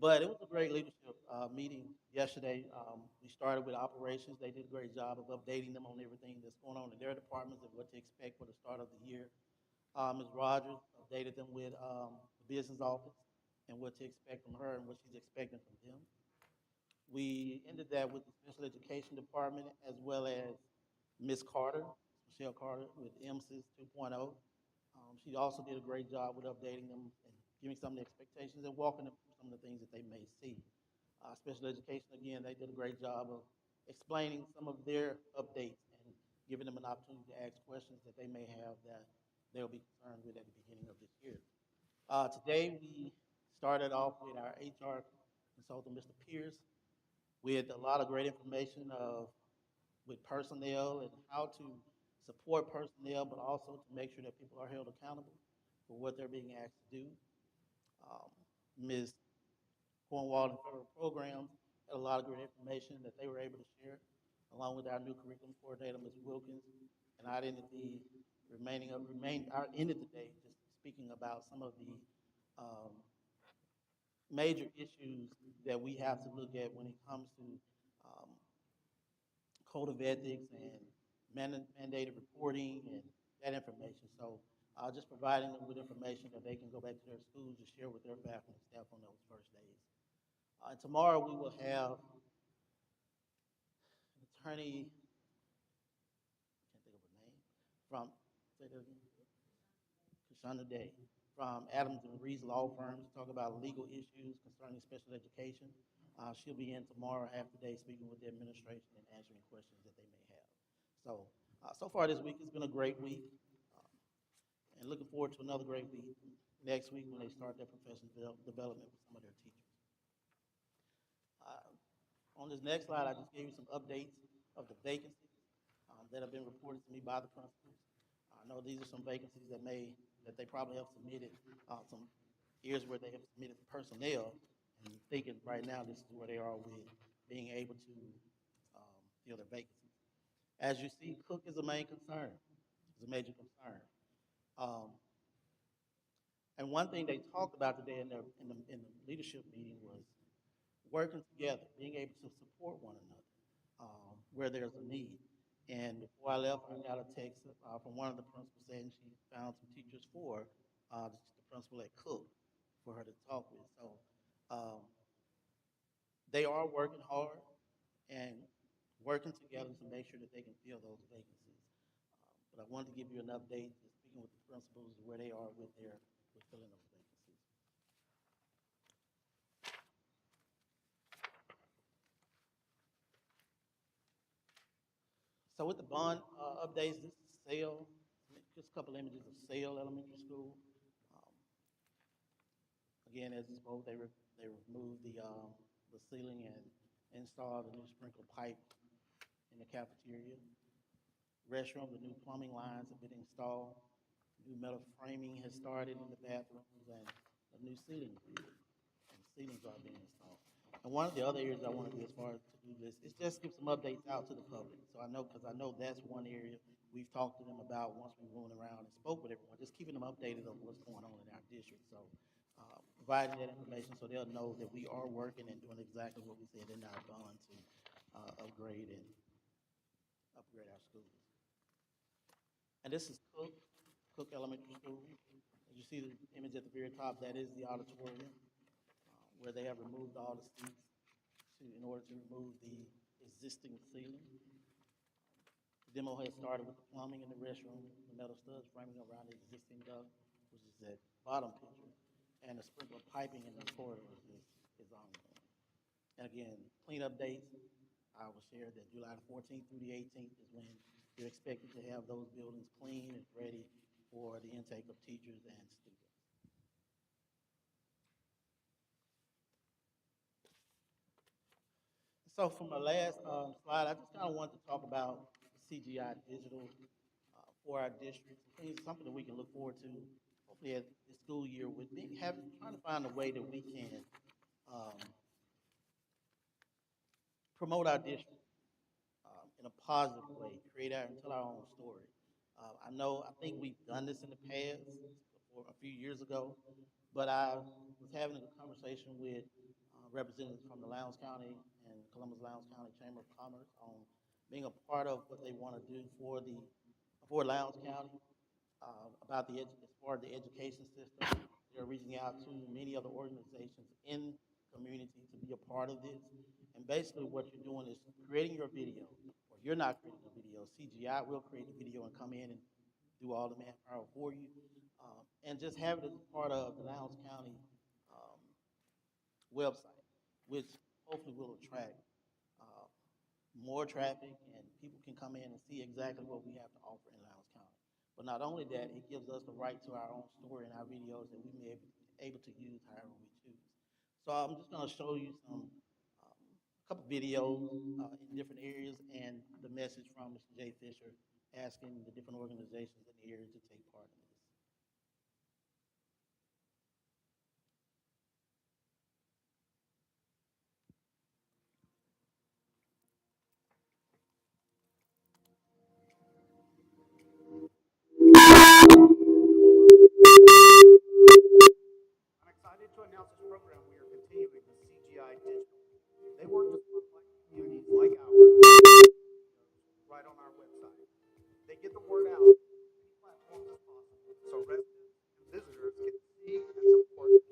But it was a great leadership meeting yesterday. We started with operations. They did a great job of updating them on everything that's going on in their departments and what to expect for the start of the year. Ms. Rogers updated them with the business office and what to expect from her and what she's expecting from them. We ended that with the special education department as well as Ms. Carter, Michelle Carter with MSIS 2.0. She also did a great job with updating them and giving some of the expectations and walking them through some of the things that they may see. Special education, again, they did a great job of explaining some of their updates and giving them an opportunity to ask questions that they may have that they'll be concerned with at the beginning of this year. Today, we started off with our HR consultant, Mr. Pierce, with a lot of great information of with personnel and how to support personnel, but also to make sure that people are held accountable for what they're being asked to do. Um, Ms. Cornwall and federal programs had a lot of great information that they were able to share, along with our new curriculum coordinator, Ms. Wilkins. And I ended the I ended the day just speaking about some of the um, major issues that we have to look at when it comes to um, code of ethics and mandated reporting and that information. So just providing them with information that they can go back to their schools to share with their faculty and staff on those first days. And tomorrow we will have an attorney, I can't think of her name, from, say that again, Kashana Day, from Adams and Reed's law firm to talk about legal issues concerning special education. She'll be in tomorrow half the day speaking with the administration and answering questions that they may have. So, so far this week has been a great week, um, and looking forward to another great week next week when they start their professional development with some of their teachers. On this next slide, I just gave you some updates of the vacancies that have been reported to me by the principals. I know these are some vacancies that they probably have submitted, some years where they have submitted personnel, and thinking right now this is where they are with being able to fill their vacancies. As you see, Cook is a main concern, is a major concern. Um, and one thing they talked about today in the leadership meeting was working together, being able to support one another where there's a need. And before I left, I got a text from one of the principals saying she found some teachers for the principal at Cook for her to talk with. So um, they are working hard and working together to make sure that they can fill those vacancies. But I wanted to give you an update, just speaking with the principals, where they are with filling those vacancies. So with the bond updates, this is Sale, just a couple images of Sale Elementary School. Um, Again, as you spoke, they removed the ceiling and installed a new sprinkler pipe in the cafeteria. Restroom, the new plumbing lines have been installed. New metal framing has started in the bathrooms, and a new ceiling grid, and ceilings are being installed. And one of the other areas I want to do as far as to-do list is just give some updates out to the public. So I know, because I know that's one area we've talked to them about once we went around and spoke with everyone, just keeping them updated on what's going on in our district. So providing that information so they'll know that we are working and doing exactly what we said in our bond to upgrade and upgrade our schools. And this is Cook Elementary School. As you see the image at the very top, that is the auditorium where they have removed all the seats in order to remove the existing ceiling. The demo has started with the plumbing in the restroom, the metal studs framing around the existing duct, which is that bottom picture, and the sprinkler piping in the corridors is ongoing. And again, cleanup dates, I will share that July the 14th through the 18th is when they're expected to have those buildings clean and ready for the intake of teachers and students. So for my last slide, I just kind of wanted to talk about CGI digital for our districts, things, something that we can look forward to, hopefully at the school year, with trying to find a way that we can um, promote our district in a positive way, and tell our own story. I think we've done this in the past, a few years ago, but I was having a conversation with representatives from the Lowndes County and Columbus Lowndes County Chamber of Commerce on being a part of what they want to do for Lowndes County about as far as the education system. They're reaching out to many other organizations in the community to be a part of this. And basically what you're doing is creating your video, or you're not creating a video. CGI will create the video and come in and do all the manpower for you. and just have it as a part of the Lowndes County um, website, which hopefully will attract uh, more traffic and people can come in and see exactly what we have to offer in Lowndes County. But not only that, it gives us the right to our own story and our videos that we may be able to use however we choose. So I'm just going to show you a couple videos in different areas and the message from Mr. Jay Fisher asking the different organizations in the area to take part in this. I'm excited to announce this program we are continuing with CGI Digital. They work to spotlight communities like ours right on our website. They get the word out on as many platforms as possible so residents and visitors can see and support the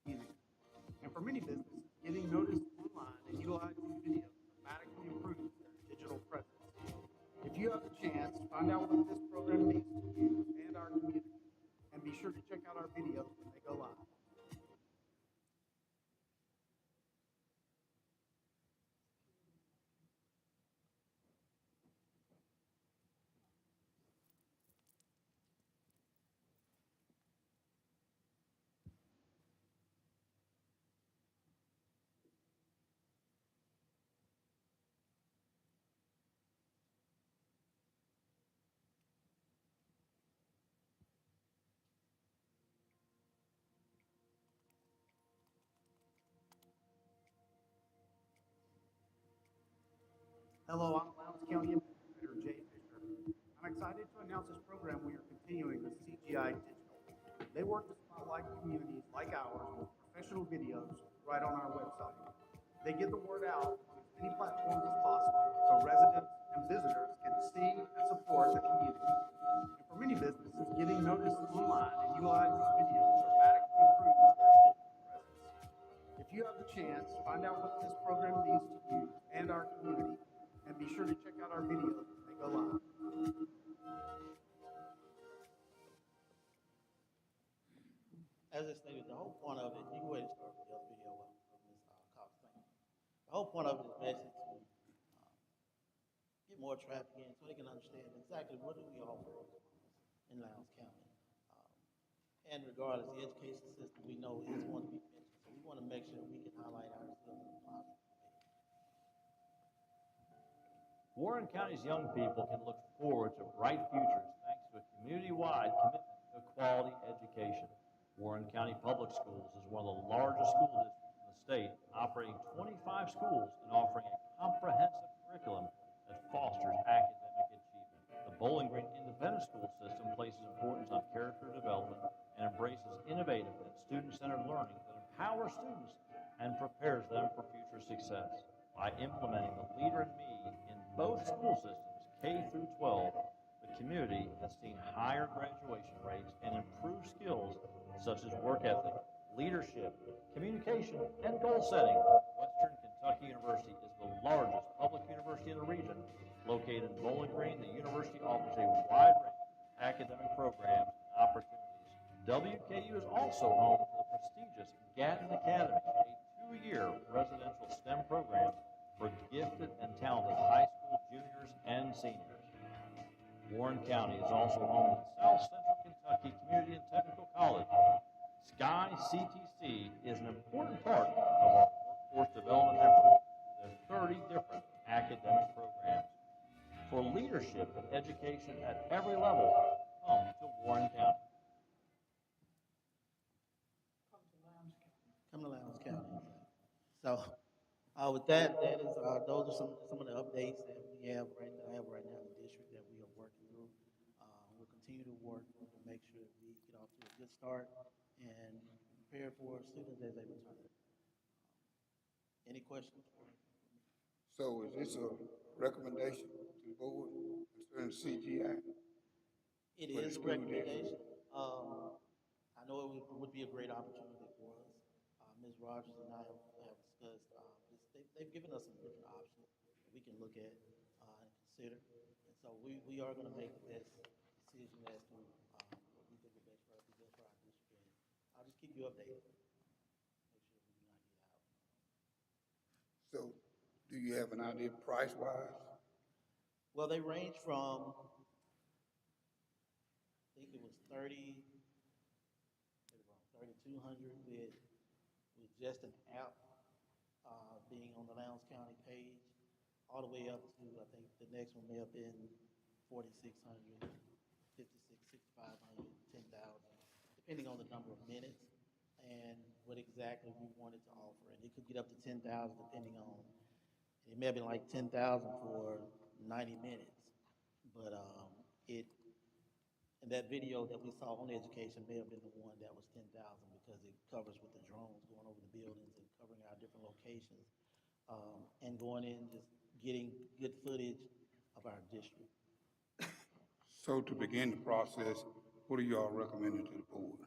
community. And for many businesses, getting noticed online and utilizing videos dramatically improves their digital presence. If you have the chance, find out what this program means to you and our community. And be sure to check out our videos when they go live. Hello, I'm Lowndes County Administrator Jay Fisher. I'm excited to announce this program we are continuing with CGI Digital. They work to spotlight communities like ours with professional videos right on our website. They get the word out on as many platforms as possible so residents and visitors can see and support the community. And for many businesses, getting noticed online and utilizing videos dramatically improves their digital presence. If you have the chance, find out what this program means to you and our community, and be sure to check out our videos when they go live. As I stated, the whole point of it, you can go ahead and start with the other video of Ms. Cox. Thank you. The whole point of it is basically to get more traffic in so they can understand exactly what do we offer in Lowndes County. Um, and regardless, the education system we know is going to be mentioned, so we want to make sure we can highlight ourselves in a positive way. Warren County's young people can look forward to bright futures thanks to a community-wide commitment to quality education. Warren County Public Schools is one of the largest school districts in the state, operating 25 schools and offering a comprehensive curriculum that fosters academic achievement. The Bowling Green Independent School System places importance on character development and embraces innovative and student-centered learning that empowers students and prepares them for future success. By implementing the Leader in Me in both school systems, K through 12, the community has seen higher graduation rates and improved skills such as work ethic, leadership, communication, and goal setting. Western Kentucky University is the largest public university in the region. Located in Bowling Green, the university offers a wide range of academic programs and opportunities. WKU is also home to the prestigious Gatton Academy, a two-year residential STEM program for gifted and talented high school juniors and seniors. Warren County is also home to the South Central Kentucky Community and Technical College. Sky CTC is an important part of our workforce development effort. There are 30 different academic programs. For leadership and education at every level, come to Warren County. Come to Lowndes County. So, with that, those are some of the updates that we have right now in the district that we are working through. We'll continue to work to make sure that we get off to a good start and prepare for students as they return. Any questions? So is this a recommendation to the board concerning CGI? It For the is a school recommendation. I know it would be a great opportunity for us. Ms. Rogers and I have discussed this. They've given us some different options we can look at, and consider. And so we are gonna make the best decision as to, what we think is best for us, best for our district. And I'll just keep you updated, make sure we do not get out. So, do you have an idea price-wise? Well, they range from, I think it was 3,200 with just an app, being on the Lowndes County page, all the way up to, I think the next one may have been 4,600, 56, 6,500, 10,000, depending on the number of minutes and what exactly we wanted to offer. And it could get up to 10,000 depending on, it may have been like 10,000 for 90 minutes. But it, and that video that we saw on education may have been the one that was 10,000 because it covers with the drones going over the buildings and covering our different locations, and going in, just getting good footage of our district. So to begin the process, what are y'all recommending to the board?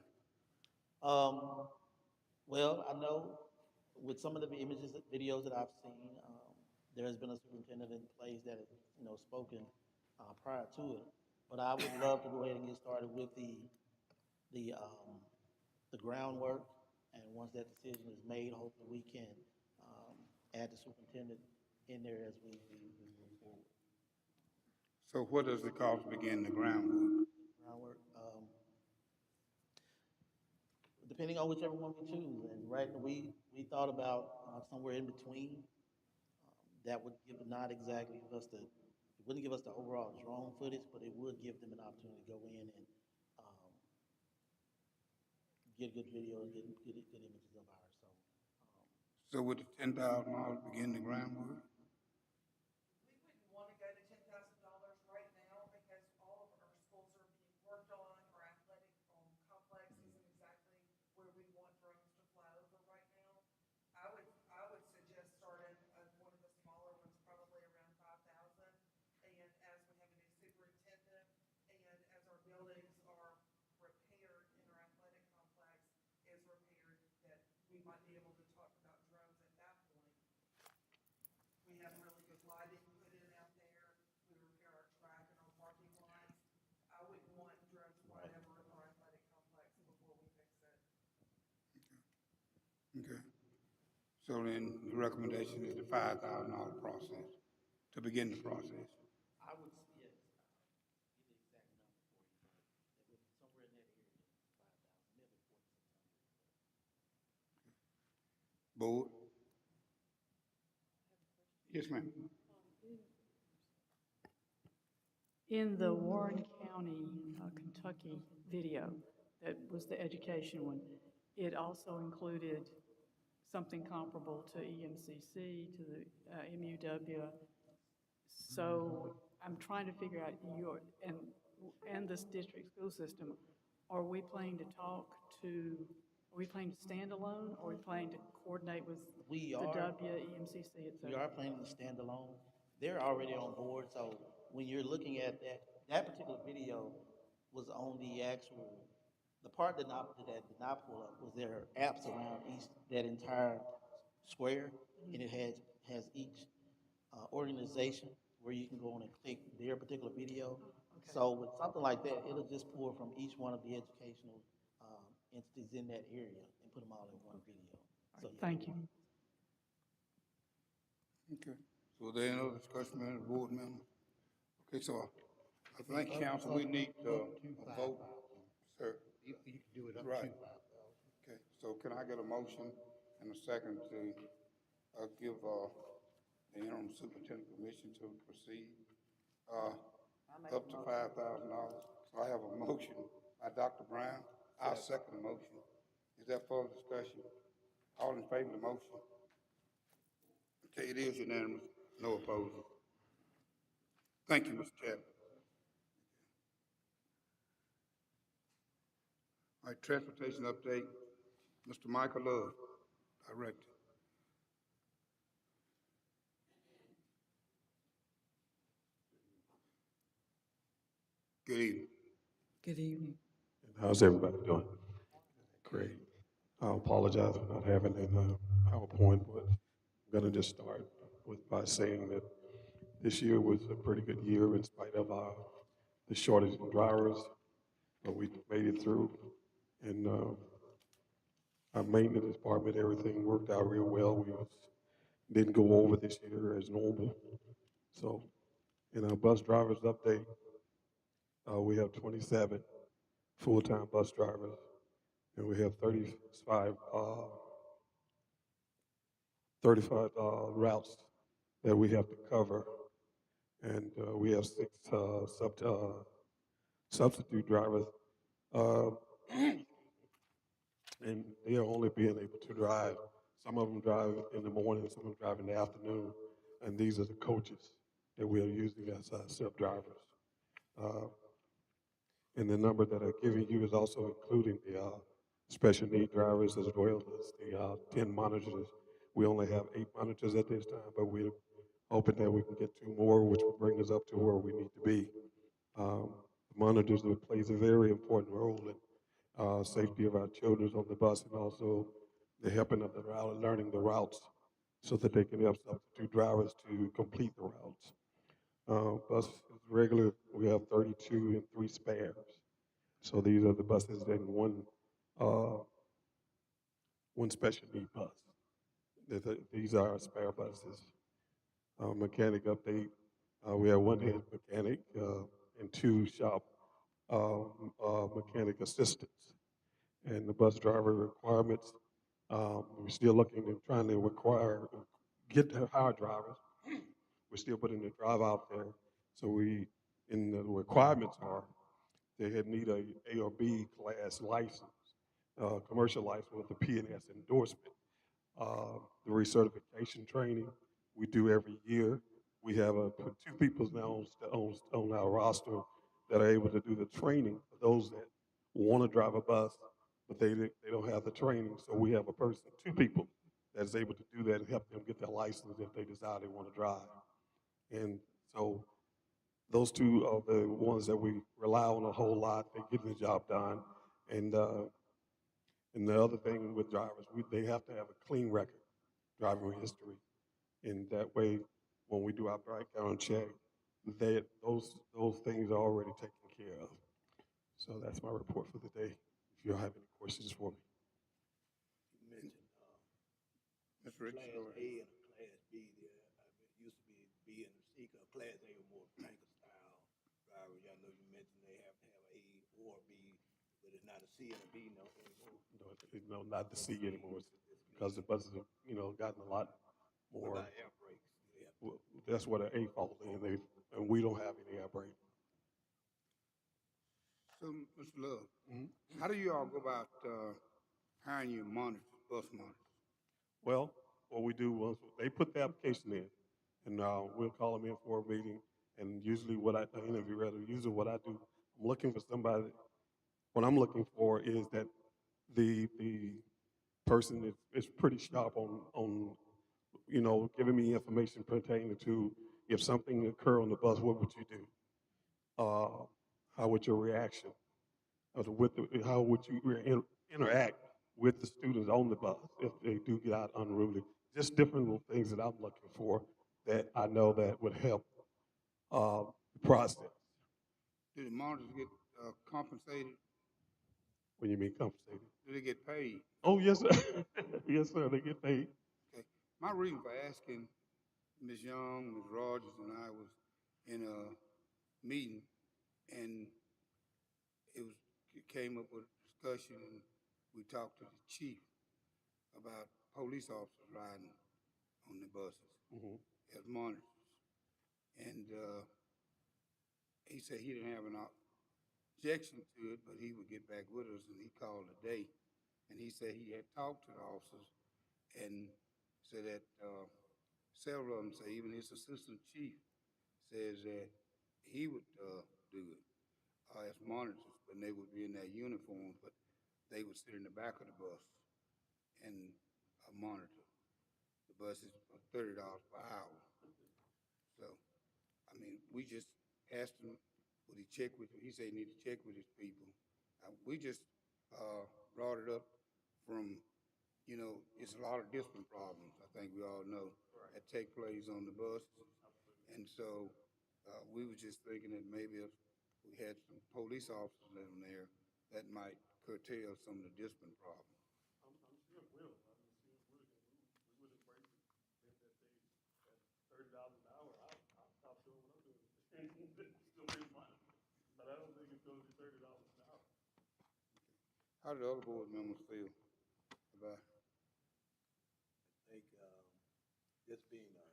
Well, I know with some of the images, videos that I've seen, there has been a superintendent in place that has, spoken, prior to it. But I would love to go ahead and get started with the, the groundwork. And once that decision is made, hopefully we can, add the superintendent in there as we move forward. So what does it cost to begin the groundwork? Groundwork, depending on whichever one we choose. And right now, we thought about, somewhere in between. That would give, not exactly give us the, it wouldn't give us the overall drone footage, but it would give them an opportunity to go in and, get good video and get good images of ours. So, So would the $10,000 begin the groundwork? We wouldn't want to go to $10,000 right now because all of our schools are being worked on. Our athletic complex isn't exactly where we want drones to fly over right now. I would suggest starting one of the smaller ones, probably around 5,000. And as we have a new superintendent and as our buildings are repaired and our athletic complex is repaired, that we might be able to talk about drones at that point. We have really good lighting put in out there. We repair our track and our parking lots. I wouldn't want drones flying over our athletic complex before we fix it. Okay. So then the recommendation is the $5,000 process, to begin the process. I would, yes, get the exact number for you, but it would, somewhere in that area, 5,000, maybe 4,600. Board? Yes, ma'am. In the Warren County, Kentucky video, that was the education one, it also included something comparable to EMCC, to the MUW. So I'm trying to figure out and this district school system, are we planning to talk to, are we planning to stand alone, or are we planning to coordinate with We the are. W, EMCC, et We cetera? are planning to stand alone. They're already on board, so when you're looking at that particular video was on the actual, the part that did not pull up was their apps around that entire square, and it has each, organization where you can go on and click their particular video. Okay. So with something like that, it'll just pull from each one of the educational, entities in that area and put them all in one video. So, yeah. Thank you. Okay. So there any other discussion, by the board members? Okay, so I think, council, we need Up to a vote. 5,000. Sir, You can do it up Right. to 5,000. okay, so can I get a motion and a second to, give, the interim superintendent permission to proceed? Up to $5,000. So I have a motion by Dr. Brown. I'll second the motion. Is there further discussion? All in favor of the motion? Okay, it is unanimous, no opposing. Thank you, Mr. Chairman. All right, transportation update, Mr. Michael Love, Director. Good evening. Good evening. How's everybody doing? Great. I apologize for not having a PowerPoint, but I'm going to just start by saying that This year was a pretty good year in spite of the shortage in drivers, but we made it through. And our maintenance department, everything worked out real well. Didn't go over this year as normal. So in our bus drivers update, we have 27 full-time bus drivers, and we have 35 routes that we have to cover, and we have six substitute drivers, uh, and they are only being able to drive. Some of them drive in the morning, some of them drive in the afternoon, and these are the coaches that we are using as sub-drivers. Uh, and the number that I'm giving you is also including the special need drivers as well as the 10 monitors. We only have 8 monitors at this time, but we're hoping that we can get 2 more, which will bring us up to where we need to be. Um, Monitors plays a very important role in safety of our children on the bus, and also the helping of the route, learning the routes so that they can help substitute drivers to complete the routes. Bus is regular, we have 32 and 3 spares. So these are the buses and uh, one special need bus. These are our spare buses. Mechanic update, we have one head mechanic and 2 shop mechanic assistants. And the bus driver requirements, we're still looking and trying to get to hire drivers. We're still putting the drive out there. So and the requirements are, they need A or B class license, commercial license with a P&S endorsement. The recertification training we do every year. We have 2 people now on our roster that are able to do the training for those that want to drive a bus, but they don't have the training. So we have 2 people that's able to do that and help them get their license if they decide they want to drive. And so those 2 are the ones that we rely on a whole lot. They get the job done. And the other thing with drivers, they have to have a clean record, driving history. And that way, when we do our background check, those things are already taken care of. So that's my report for the day. If you have any questions for me. You mentioned Mr. Rich, Class go A ahead. and a Class B there. It used to be B and a C, 'cause Class A were more tanker style drivers. I know you mentioned they have to have A or B, but it's not a C and a B no anymore. No, not the C anymore, because the buses have, gotten a lot What more. about air brakes? Do they have to? That's what an A falls in. And we don't have any air brake. So, Mr. Love, Mhm. how do you all go about hiring your monitors, bus monitors? Well, what we do was they put the application in, and we'll call them in for a meeting. And usually, usually what I do, I'm looking for somebody. What I'm looking for is that the person is pretty sharp on giving me information pertaining to if something occur on the bus, what would you do? Uh, how would your reaction? How would you interact with the students on the bus if they do get out unruly? Just different little things that I'm looking for that I know that would help the process. Do the monitors get compensated? When you mean compensated? Do they get paid? Oh yes, sir. Yes, sir. They get paid. Okay. My reason for asking Ms. Young, Ms. Rogers, and I was in a meeting, and it came up with a discussion, and we talked to the chief about police officers riding on the buses Hmm. as monitors, and he said he didn't have an objection to it, but he would get back with us, and he called today, and he said he had talked to the officers and said that several of them say, even his assistant chief says that he would do it as monitors, but they would be in their uniforms, but they would sit in the back of the bus and monitor. The bus is $30 per hour. So, I mean, we just asked him, would he check with, he said he need to check with his people. We just brought it up from, it's a lot of discipline problems, I think we all know, that take place on the bus. And so, we were just thinking that maybe if we had some police officers in there, that might curtail some of the discipline problems. I'm sure it will. I'm sure it would. We would embrace it if that they at $30 an hour. I'll stop doing what I'm doing. Still make money, but I don't think it's going to be $30 an hour. How do the other board members feel about? I think this being a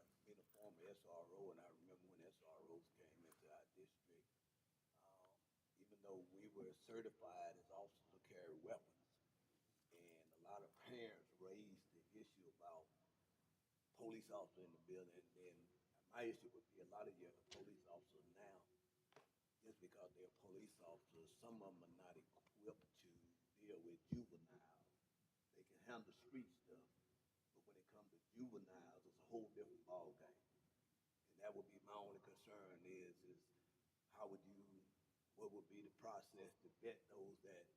former SRO, and I remember when SROs came into our district, um, even though we were certified as officers to carry weapons, and a lot of parents raised the issue about police officer in the building. And my issue would be a lot of your police officers now, just because they're police officers, some of them are not equipped to deal with juveniles. They can handle street stuff, but when it comes to juveniles, it's a whole different ballgame. And that would be my only concern is how would you, what would be the process to vet those that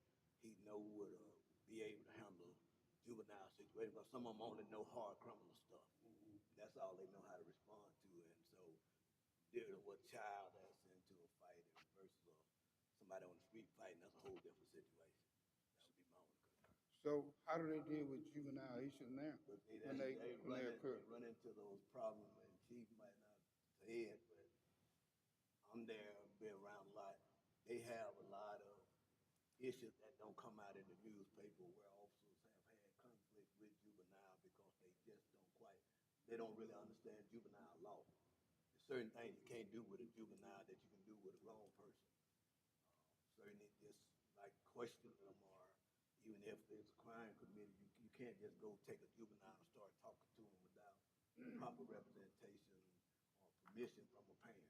he know would be able to handle juvenile situations? Because some of them only know hard criminal stuff. That's all they know how to respond to. And so dealing with a child that's into a fight versus somebody on the street fighting, that's a whole different situation. That would be my only concern. So how do they deal with juvenile issues now But when they occur? they run into those problems, and Chief might not say it, but I'm there, been around a lot. They have a lot of issues that don't come out in the newspaper where officers have had conflict with juvenile because they just they don't really understand juvenile law. There's certain things you can't do with a juvenile that you can do with a grown person. Certainly just like questioning them, or even if there's a crime committed, you can't just go take a juvenile and start talking to them without proper representation or permission from a parent.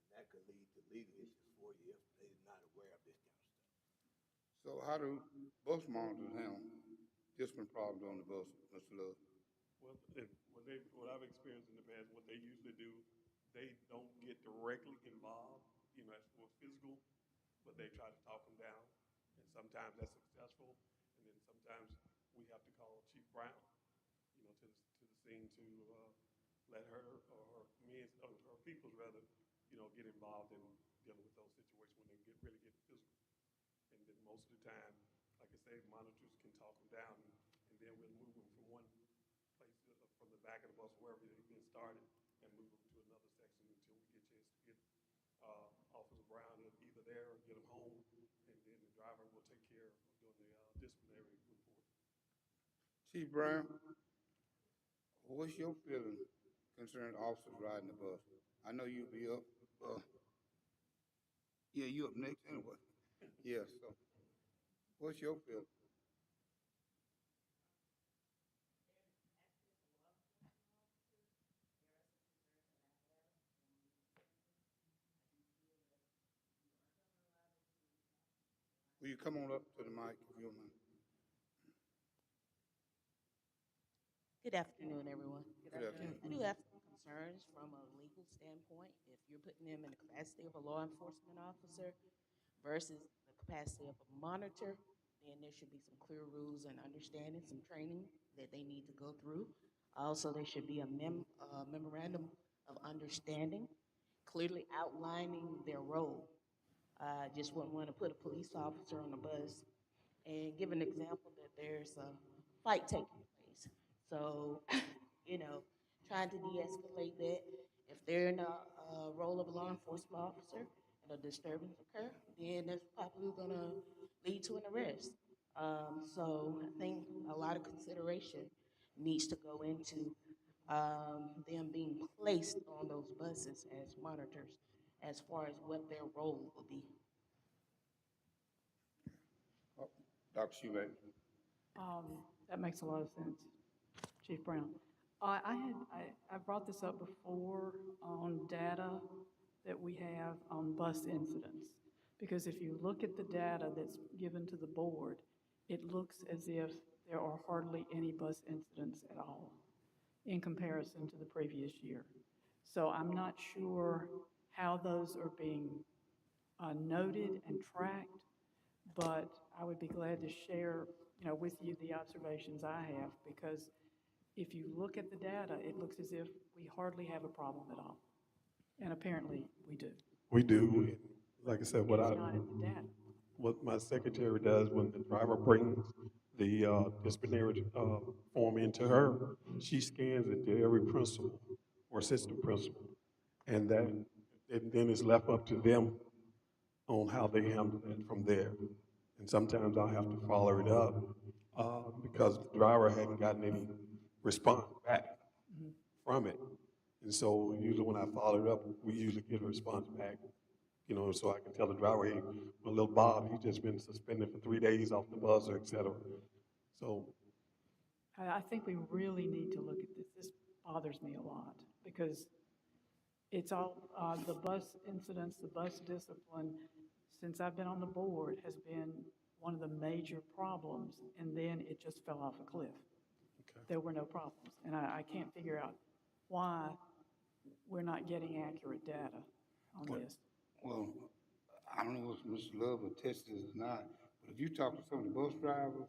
And that could lead to legal issues for you if they're not aware of this kind of stuff. So how do bus monitors handle discipline problems on the bus, Mr. Love? Well, what I've experienced in the past, what they usually do, they don't get directly involved, as for physical, but they try to talk them down, and sometimes that's successful, and then sometimes we have to call Chief Brown, to the scene to let her or her men or her peoples rather, get involved in dealing with those situations when they really get physical. And then most of the time, like I say, monitors can talk them down, and then we'll move them from one place from the back of the bus, wherever they've been started, and move them to another section until we get a chance to get Officer Brown either there or get him home, and then the driver will take care of doing the disciplinary report. Chief Brown, what's your feeling concerning officers riding the bus? I know you'll be up, yeah, you up next anyway. Yeah, so what's your feeling? Will you come on up to the mic if you don't mind? Good afternoon, everyone. Good afternoon. I do have some concerns from a legal standpoint. If you're putting them in the capacity of a law enforcement officer versus the capacity of a monitor, then there should be some clear rules and understanding, some training that they need to go through. Also, there should be a memorandum of understanding, clearly outlining their role. I just wouldn't want to put a police officer on the bus and give an example that there's a fight taking place. So, you know, trying to de-escalate that. If they're in a role of a law enforcement officer and a disturbance occur, then that's probably going to lead to an arrest. So I think a lot of consideration needs to go into them being placed on those buses as monitors as far as what their role will be. Oh, Dr. Shoemaker. That makes a lot of sense, Chief Brown. I brought this up before on data that we have on bus incidents. Because if you look at the data that's given to the board, it looks as if there are hardly any bus incidents at all in comparison to the previous year. So I'm not sure how those are being noted and tracked, but I would be glad to share, with you the observations I have, because if you look at the data, it looks as if we hardly have a problem at all. And apparently, we do. We do, and like I said, It's not in the data. what my secretary does when the driver brings the disciplinary form into her, she scans it to every principal or assistant principal, and then it's left up to them on how they handle it from there. And sometimes I'll have to follow it up because the driver hadn't gotten any response back Mhm. from it. And so usually when I follow it up, we usually get a response back, so I can tell the driver, hey, well, little Bob, he's just been suspended for 3 days off the bus, or et cetera. So, I think we really need to look at this. This bothers me a lot because it's all, the bus incidents, the bus discipline, since I've been on the board, has been one of the major problems, and then it just fell off a cliff. okay. There were no problems, and I can't figure out why we're not getting accurate data on Well, this. well, I don't know if Mr. Love will test this or not, but if you talk to some of the bus drivers,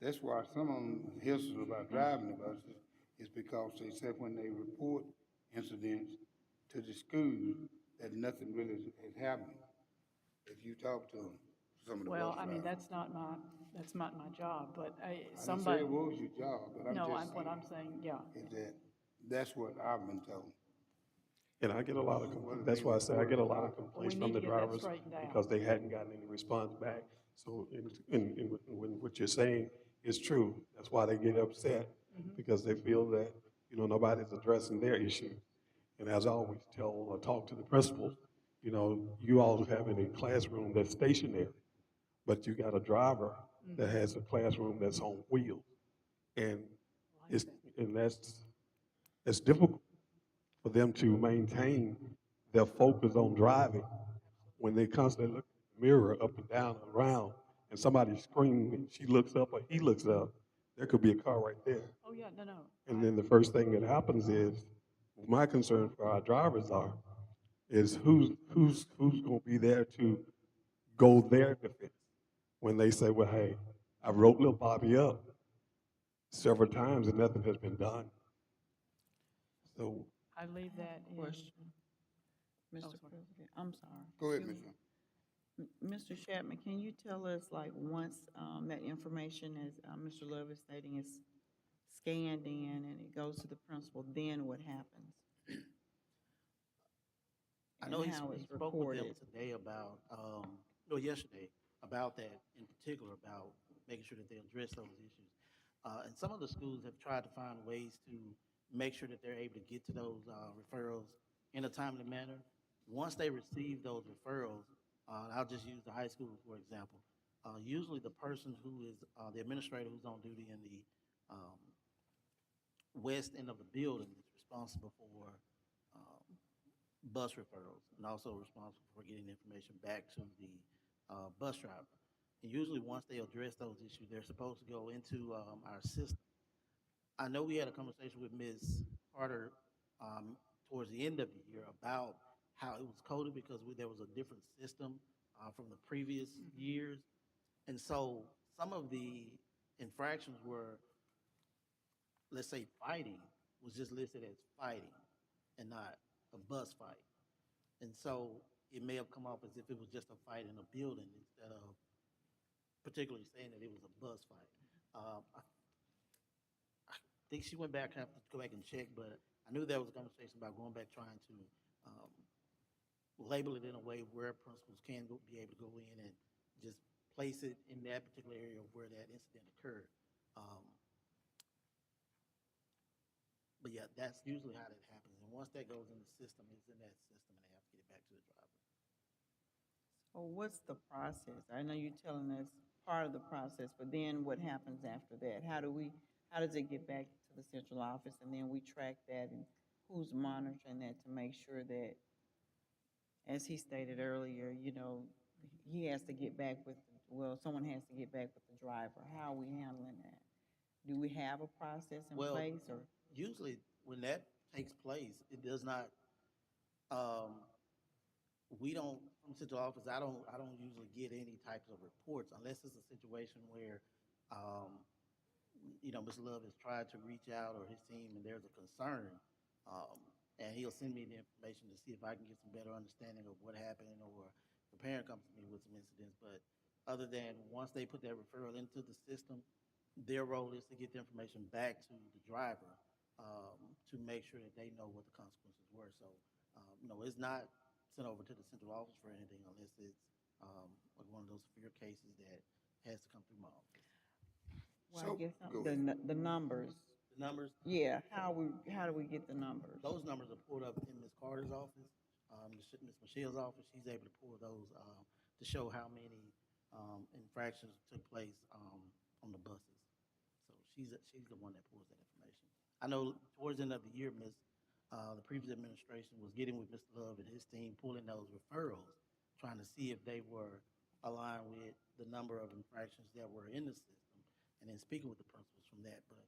that's why some of them hesitant about driving the buses, is because they said when they report incidents to the school, that nothing really has happened. If you talk to some of the bus Well, I mean, drivers. that's not my job, but I didn't say somebody, it was your job, but I'm no, just what saying, I'm saying, yeah. is that that's what I've been told. And I get a lot of, Whether that's they why I say I report get it a or lot of not. Well, we complaints need from to the get that drivers straightened out. because they hadn't gotten any response back. So when what you're saying is true, that's why they get upset, because they feel that, nobody's addressing their issues. And as I always tell or talk to the principals, you all have in a classroom that's stationary, but you got a driver that has a classroom that's on wheels. And Like it's, that. and that's difficult for them to maintain their focus on driving when they constantly look in the mirror up and down and around, and somebody screams and she looks up or he looks up, there could be a car right there. Oh, yeah, no, no. And then the first thing that happens is, my concern for our drivers is who's going to be there to go their defense when they say, well, hey, I wrote little Bobby up several times and nothing has been done. So I leave that in. Question, Oh, Mr. sorry. President, I'm sorry. Go ahead, Excuse Ms. Young. Mr. Chapman, can you tell us, like, once, that information, as, Mr. Love is stating, is scanned in and it goes to the principal, then what happens? I know And he how it's spoke with them recorded? today about, no, yesterday, about that in particular, about making sure that they address those issues. And some of the schools have tried to find ways to make sure that they're able to get to those referrals in a timely manner. Once they receive those referrals, I'll just use the high school, for example. Usually the person who is, the administrator who's on duty in the um, west end of the building is responsible for um, bus referrals and also responsible for getting information back to the bus driver. And usually, once they address those issues, they're supposed to go into our system. I know we had a conversation with Ms. Carter towards the end of the year about how it was coded because there was a different system from the previous years. And so some of the infractions were, let's say, fighting was just listed as fighting and not a bus fight. And so it may have come off as if it was just a fight in a building instead of particularly saying that it was a bus fight. I think she went back, I have to go back and check, but I knew there was a conversation about going back trying to um, label it in a way where principals can be able to go in and just place it in that particular area where that incident occurred. Um, but yeah, that's usually how that happens. And once that goes in the system, it's in that system and they have to get it back to the driver. So what's the process? I know you're telling us part of the process, but then what happens after that? How does it get back to the central office, and then we track that, and who's monitoring that to make sure that, as he stated earlier, he has to get back with, well, someone has to get back with the driver. How are we handling that? Do we have a process in Well, place, or? usually when that takes place, it does not. Um, we don't from central office. I don't usually get any types of reports unless it's a situation where, um, Mr. Love has tried to reach out or his team, and there's a concern. Um, and he'll send me the information to see if I can get some better understanding of what happened, or the parent comes to me with some incidents. But other than once they put that referral into the system, their role is to get the information back to the driver, to make sure that they know what the consequences were. So, no, it's not sent over to the central office for anything unless it's like one of those severe cases that has to come through my office. Well, I So, guess go the, ahead. the numbers, The numbers, yeah, how do we get the numbers? those numbers are pulled up in Ms. Carter's office, Ms. Michelle's office. She's able to pull those to show how many infractions took place on the buses. So she's the one that pulls that information. I know towards the end of the year, the previous administration was getting with Mr. Love and his team, pulling those referrals, trying to see if they were aligned with the number of infractions that were in the system, and then speaking with the principals from that. But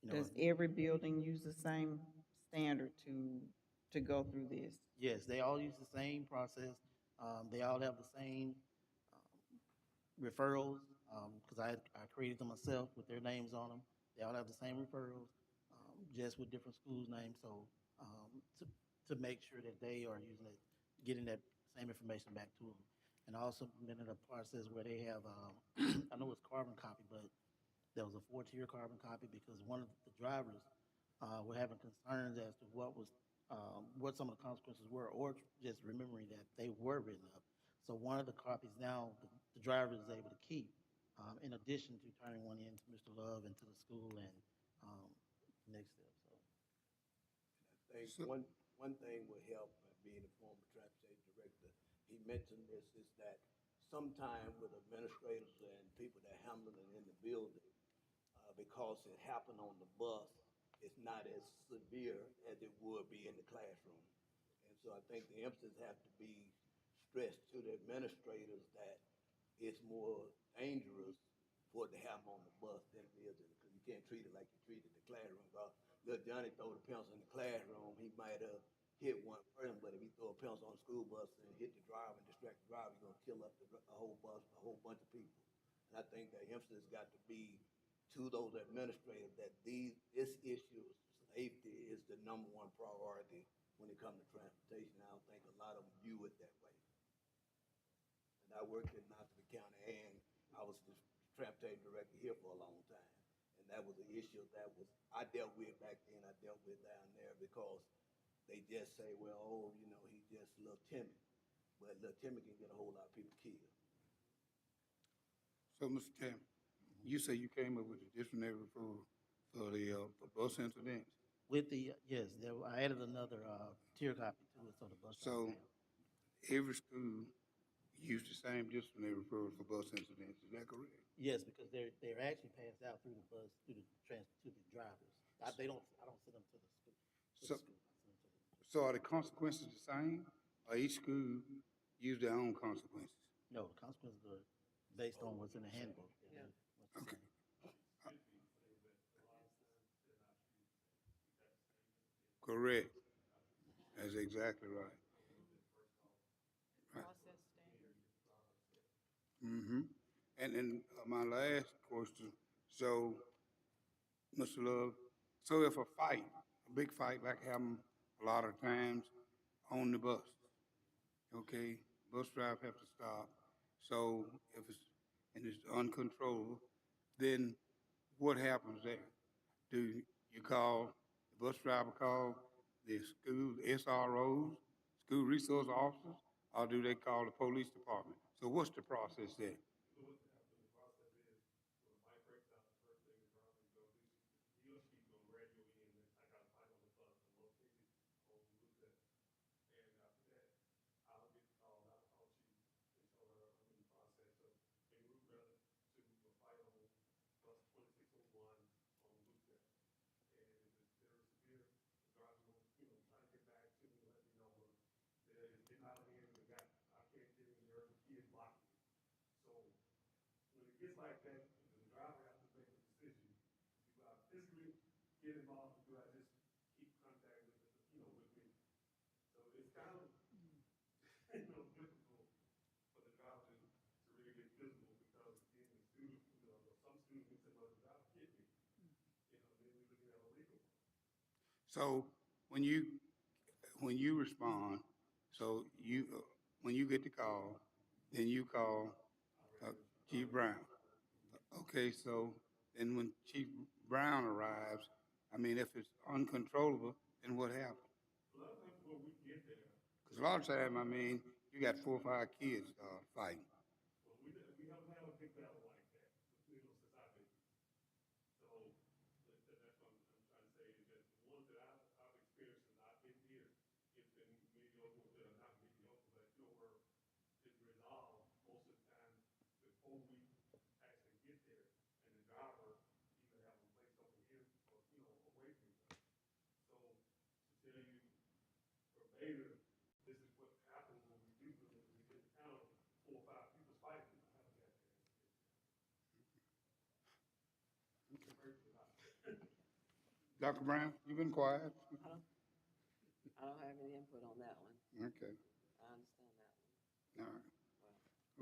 you know, Does every building use the same standard to go through this? yes, they all use the same process. They all have the same referrals, because I created them myself with their names on them. They all have the same referrals, just with different schools' names. So to make sure that they are using it, getting that same information back to them. And I also been in a process where they have, I know it's carbon copy, but there was a 4-tier carbon copy because one of the drivers were having concerns as to what some of the consequences were, or just remembering that they were written up. So one of the copies now the driver is able to keep, in addition to turning one in to Mr. Love and to the school and the next step. So I think So, one thing will help, being a former transportation director, he mentioned this, is that sometime with administrators and people that handle it in the building, because it happened on the bus, it's not as severe as it would be in the classroom. And so I think the emphasis has to be stressed to the administrators that it's more dangerous for it to happen on the bus than it is, because you can't treat it like you treated the classroom. Little Johnny throw the pencil in the classroom, he might have hit one person, but if he throw a pencil on the school bus and hit the driver and distract the driver, he's gonna kill up a whole bus, a whole bunch of people. And I think the emphasis got to be to those administrators that this issue of safety is the #1 priority when it comes to transportation. I don't think a lot of them view it that way. And I worked in Knoxville County, and I was the transportation director here for a long time. And that was an issue that I dealt with back then, I dealt with down there, because they just say, well, oh, he's just a little timid. But little timid can get a whole lot of people killed. so, Mr. Chairman, you say you came up with a disciplinary referral for the, for bus incidents. with the yes, I added another tier copy to it so the bus driver So can have. every school use the same disciplinary referral for bus incidents. Is that correct? Yes, because they're actually passed out through the bus, to the drivers. I don't send them to the school. So, so are the consequences the same, or each school use their own consequences? No, the consequences are based on what's in the handbook. Yeah. What's the Okay. same. Correct. That's exactly right. Right. Process standard. Mm-hmm. And then my last question, so, Mr. Love, so if a big fight like happened a lot of times on the bus, okay, bus driver have to stop. So if it's, and it's uncontrollable, then what happens there? Do you call, the bus driver call the school SROs, school resource officers, or do they call the police department? So what's the process there? So when you, when you respond, so you, when you get the call, then you call, uh, Chief Brown. Okay, so then when Chief Brown arrives, I mean, if it's uncontrollable, then what happens? Because a lot of time, I mean, you got 4 or 5 kids fighting. Dr. Brown, you've been quiet. I don't have any input on that one. Okay, I understand that one. all right.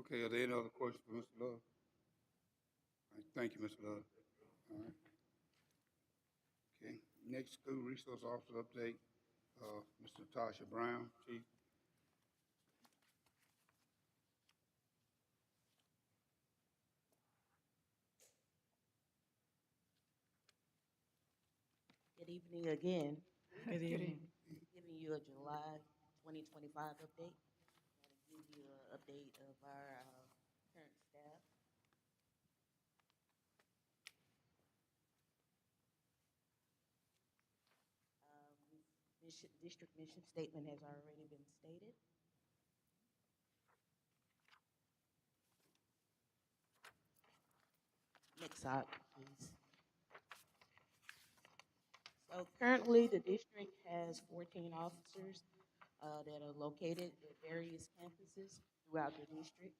Okay, are there any other questions for Mr. Love? All right, thank you, Mr. Love. All right. Okay, next school resource officer update, Mr. Tasha Brown, Chief. Good evening again. Good evening. Giving you a July 2025 update. Want to give you an update of our current staff. District mission statement has already been stated. Next slide, please. So currently, the district has 14 officers that are located at various campuses throughout the district.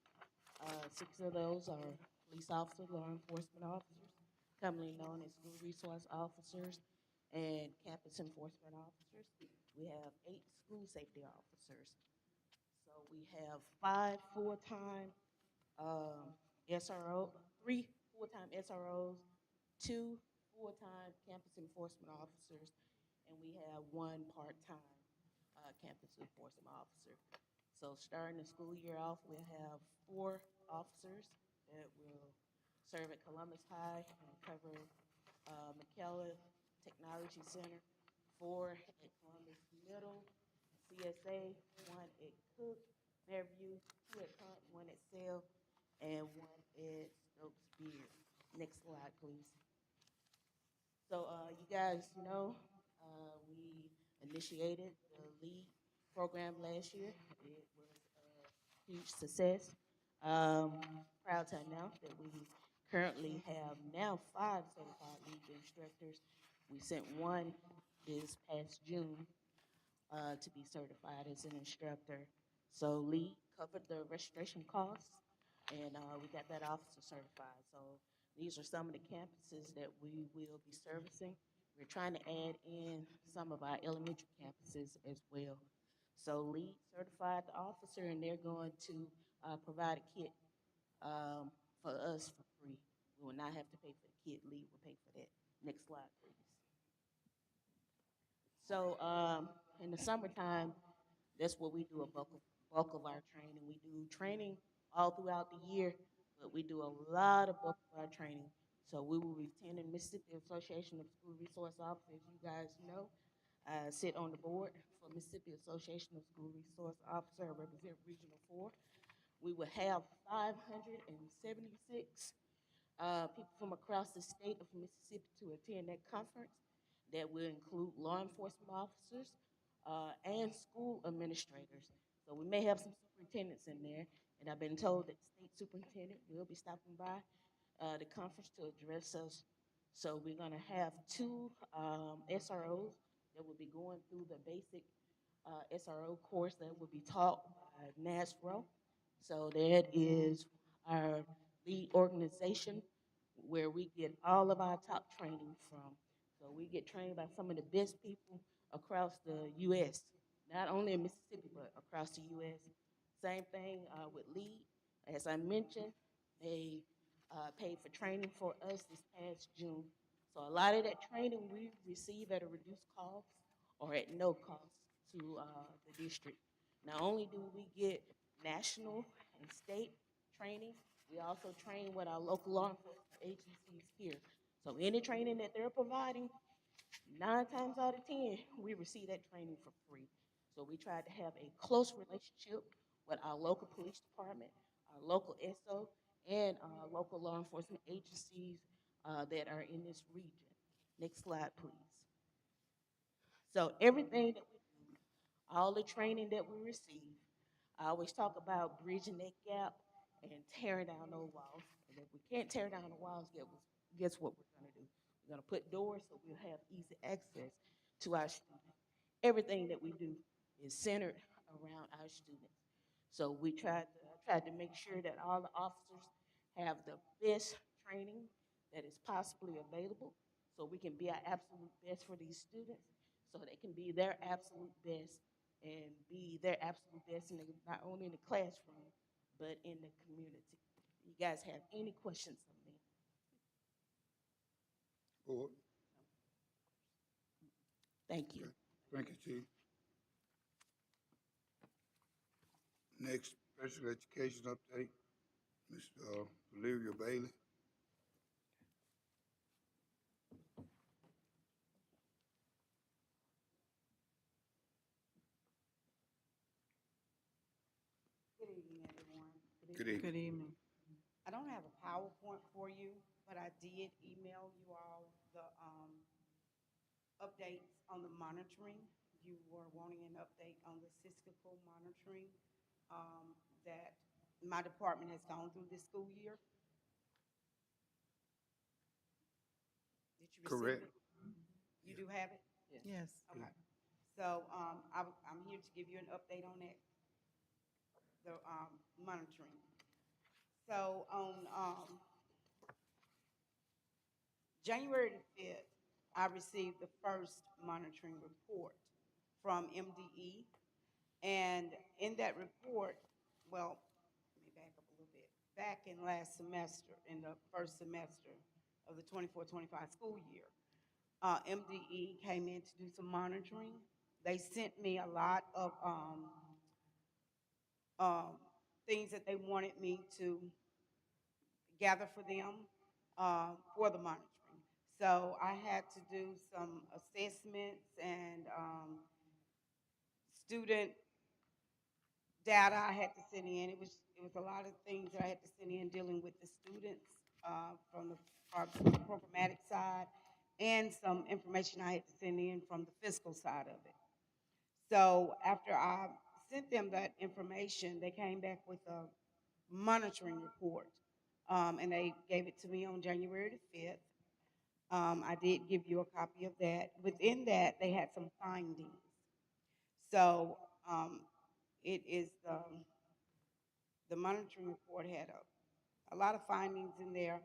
6 of those are police officers, law enforcement officers, commonly known as school resource officers, and campus enforcement officers. We have 8 school safety officers. So we have 5 full-time SRO, 3 full-time SROs, 2 full-time campus enforcement officers, and we have 1 part-time campus enforcement officer. So starting the school year off, we'll have 4 officers that will serve at Columbus High and cover McKellar Technology Center, 4 at Columbus Middle, CSA, 1 at Cook, Fairview, 2 at Hunt, 1 at Sale, and 1 at Stokes Beard. Next slide, please. So you guys know we initiated the LEAD program last year. It was a huge success. Proud to announce that we currently have now 5 certified LEAD instructors. We sent 1 this past June to be certified as an instructor. So LEAD covered the registration costs, and we got that officer certified. So these are some of the campuses that we will be servicing. We're trying to add in some of our elementary campuses as well. So LEAD certified the officer, and they're going to provide a kit for us for free. We will not have to pay for the kit. LEAD will pay for that. Next slide, please. So in the summertime, that's what we do a bulk of our training. We do training all throughout the year, but we do a lot of bulk of our training. So we will be attending Mississippi Association of School Resource Officers. You guys know, I sit on the board for Mississippi Association of School Resource Officers. I represent Regional 4. We will have 576 people from across the state of Mississippi to attend that conference. That will include law enforcement officers and school administrators. So we may have some superintendents in there, and I've been told that the state superintendent will be stopping by the conference to address us. So we're going to have 2 SROs that will be going through the basic SRO course that will be taught by NASRO. So that is our lead organization where we get all of our top training from. So we get trained by some of the best people across the U.S., not only in Mississippi, but across the U.S. Same thing with LEAD. As I mentioned, they paid for training for us this past June. So a lot of that training we receive at a reduced cost or at no cost to the district. Not only do we get national and state training, we also train with our local law enforcement agencies here. So any training that they're providing, 9 times out of 10, we receive that training for free. So we try to have a close relationship with our local police department, our local SO, and our local law enforcement agencies that are in this region. Next slide, please. So everything that we do, all the training that we receive, I always talk about bridging that gap and tearing down those walls. And if we can't tear down the walls, guess what we're going to do? We're going to put doors so we'll have easy access to our students. Everything that we do is centered around our students. So we tried to make sure that all the officers have the best training that is possibly available so we can be our absolute best for these students so they can be their absolute best and be their absolute best in not only in the classroom but in the community. You guys have any questions of me? Board? Thank you. Okay. Thank you, Chief. Next, special education update, Ms. Olivia Bailey. Good evening, everyone. Good evening. Good evening. I don't have a PowerPoint for you, but I did email you all the updates on the monitoring. You were wanting an update on the statistical monitoring that my department has gone through this school year. Did you receive Correct. it? You do have it? Yes. Okay. So I'm here to give you an update on that, the monitoring. So on January the 5th, I received the first monitoring report from MDE. And in that report, well, let me back up a little bit. Back in last semester, in the first semester of the 24-25 school year, MDE came in to do some monitoring. They sent me a lot of um, things that they wanted me to gather for them for the monitoring. So I had to do some assessments and student data I had to send in. It was a lot of things that I had to send in dealing with the students from the programmatic side, and some information I had to send in from the fiscal side of it. So after I sent them that information, they came back with a monitoring report, and they gave it to me on January the 5th. I did give you a copy of that. Within that, they had some findings. So it is the monitoring report had a lot of findings in there.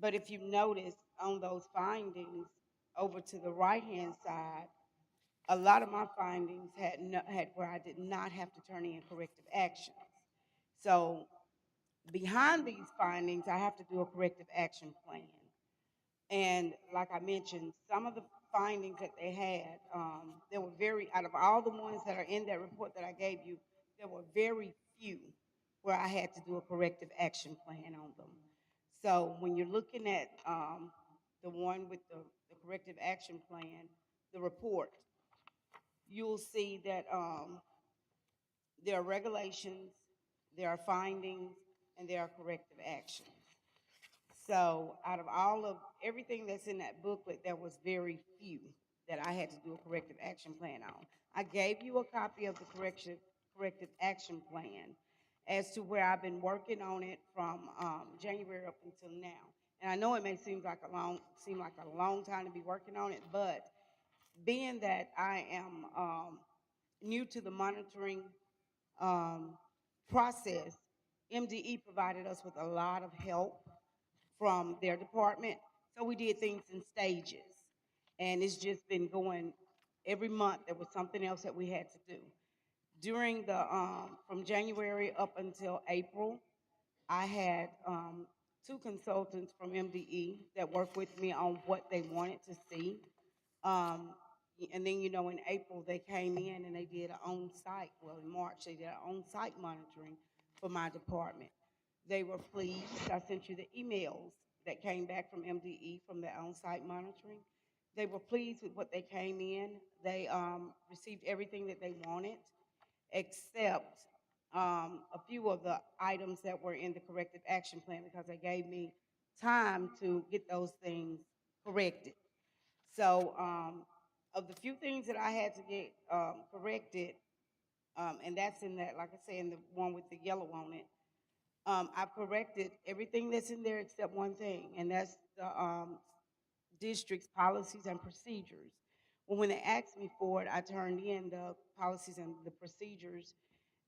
But if you notice on those findings, over to the right-hand side, a lot of my findings had where I did not have to turn in corrective actions. So behind these findings, I have to do a corrective action plan. And like I mentioned, some of the findings that they had, there were out of all the ones that are in that report that I gave you, there were very few where I had to do a corrective action plan on them. So when you're looking at the one with the corrective action plan, the report, you'll see that there are regulations, there are findings, and there are corrective actions. So out of all of everything that's in that booklet, there was very few that I had to do a corrective action plan on. I gave you a copy of the corrective action plan as to where I've been working on it from January up until now. And I know it may seem like a long time to be working on it, but being that I am new to the monitoring um, process, MDE provided us with a lot of help from their department. So we did things in stages. And it's just been going every month. There was something else that we had to do. During from January up until April, I had two consultants from MDE that worked with me on what they wanted to see. Um, And then, in April, they came in and they did an on-site, well, in March, they did an on-site monitoring for my department. They were pleased. I sent you the emails that came back from MDE from the on-site monitoring. They were pleased with what they came in. They received everything that they wanted, except a few of the items that were in the corrective action plan because they gave me time to get those things corrected. So, of the few things that I had to get corrected, and that's in that, like I say, in the one with the yellow on it, I've corrected everything that's in there except one thing, and that's the district's policies and procedures. Well, when they asked me for it, I turned in the policies and the procedures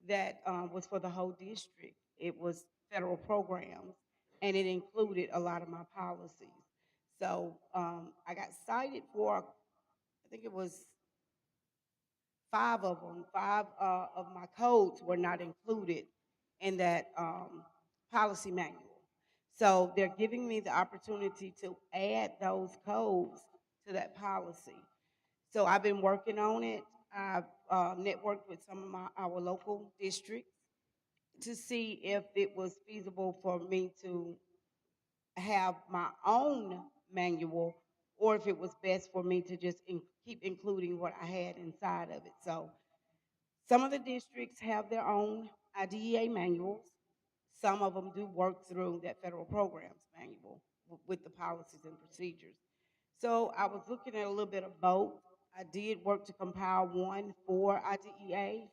that was for the whole district. It was federal programs, and it included a lot of my policies. So I got cited for, I think it was five of them. Five of my codes were not included in that policy manual. So they're giving me the opportunity to add those codes to that policy. So I've been working on it. I've networked with some of our local districts to see if it was feasible for me to have my own manual or if it was best for me to just keep including what I had inside of it. So some of the districts have their own IDEA manuals. Some of them do work through that federal programs manual with the policies and procedures. So I was looking at a little bit of both. I did work to compile one for IDEA.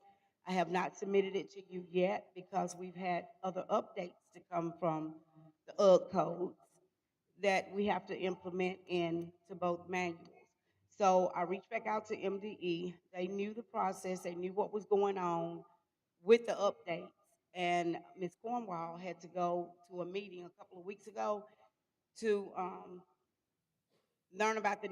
I have not submitted it to you yet because we've had other updates to come from the UGG codes that we have to implement into both manuals. So I reached back out to MDE. They knew the process, they knew what was going on with the updates. And Ms. Cornwall had to go to a meeting a couple of weeks ago to learn about the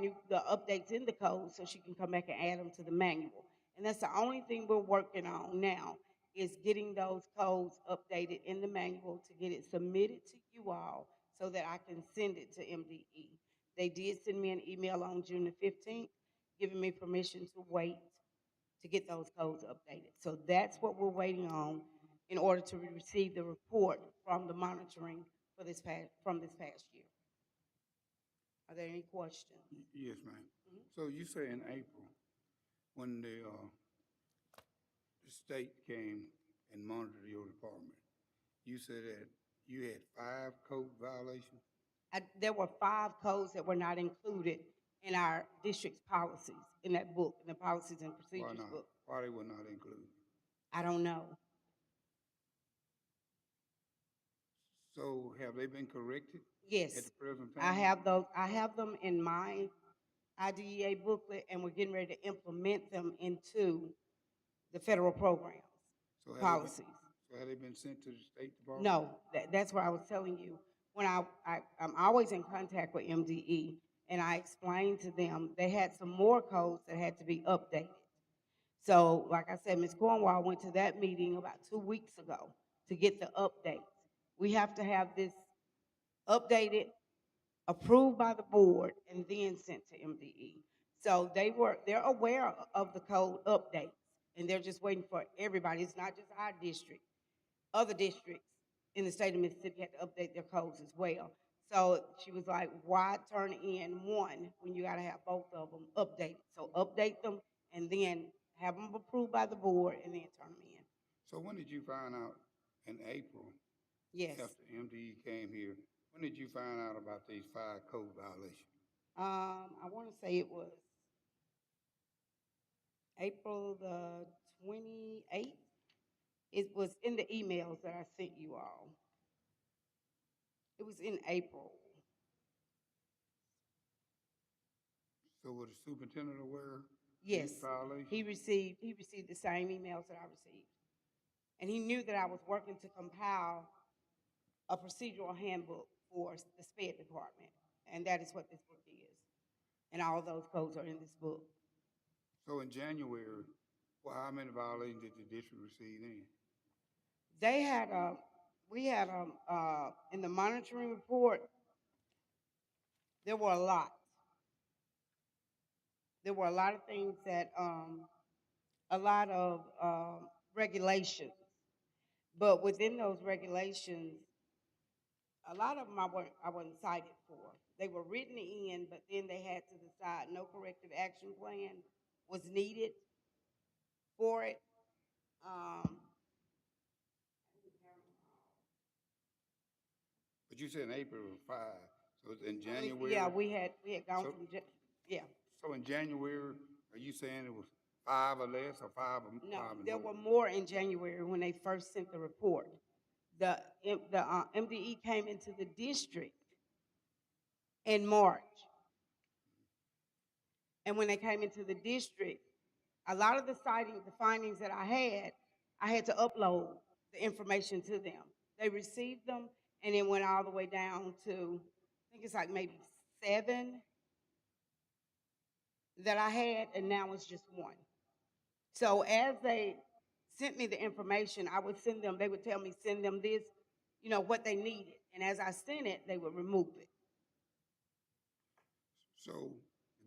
updates in the code so she can come back and add them to the manual. And that's the only thing we're working on now is getting those codes updated in the manual to get it submitted to you all so that I can send it to MDE. They did send me an email on June the 15th giving me permission to wait to get those codes updated. So that's what we're waiting on in order to receive the report from the monitoring for from this past year. Are there any questions? Yes, ma'am. So you say in April, when the state came and monitored your department, you said that you had 5 code violations? There were 5 codes that were not included in our district's policies in that book, in the policies and Why procedures not? book. Why they were not included? I don't know. So have they been corrected Yes, at the present I time? have those. I have them in my IDEA booklet, and we're getting ready to implement them into the federal programs So have they been, policies. so have they been sent to the State Department? No, that's what I was telling you. When I'm always in contact with MDE, and I explained to them they had some more codes that had to be updated. So, like I said, Ms. Cornwall went to that meeting about 2 weeks ago to get the updates. We have to have this updated, approved by the board, and then sent to MDE. So they're aware of the code updates, and they're just waiting for everybody. It's not just our district. Other districts in the state of Mississippi had to update their codes as well. So she was like, why turn in one when you got to have both of them updated? So update them and then have them approved by the board and then turn them in. So when did you find out in April, Yes. after MDE came here, when did you find out about these 5 code violations? I want to say it was April the 28th. It was in the emails that I sent you all. It was in April. So was the superintendent aware of Yes, these violations? he received the same emails that I received. And he knew that I was working to compile a procedural handbook for the SPED department. And that is what this book is. And all of those codes are in this book. So in January, well, how many violations did the district receive then? They had we had in the monitoring report, there were a lot. there were a lot of things that, a lot of regulations. But within those regulations, a lot of them I wasn't cited for. They were written in, but then they had to decide no corrective action plan was needed for it. Um, But you said in April of 5, so it's in yeah, January? we had gone So, from, yeah. so in January, are you saying it was 5 or less, or 5 or No, 5 and there more? were more in January when they first sent the report. The MDE came into the district in March. And when they came into the district, a lot of the findings that I had to upload the information to them. They received them and it went all the way down to, I think it's like maybe 7 that I had, and now it's just 1. So as they sent me the information, I would send them, they would tell me, send them this, what they needed. And as I sent it, they would remove it. So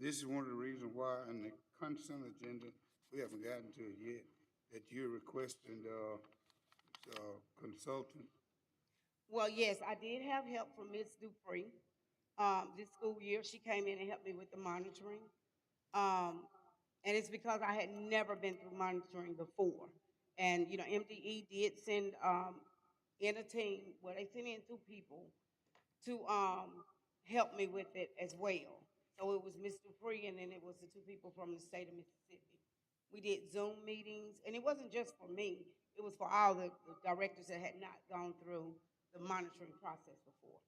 this is one of the reasons why in the consent agenda, we haven't gotten to it yet, that you're requesting the consultant. Well, yes, I did have help from Ms. Dupree. This school year, she came in and helped me with the monitoring. Um, and it's because I had never been through monitoring before. And, MDE did send in a team, well, they sent in 2 people to help me with it as well. So it was Ms. Dupree, and then it was the 2 people from the state of Mississippi. We did Zoom meetings, and it wasn't just for me, it was for all the directors that had not gone through the monitoring process before.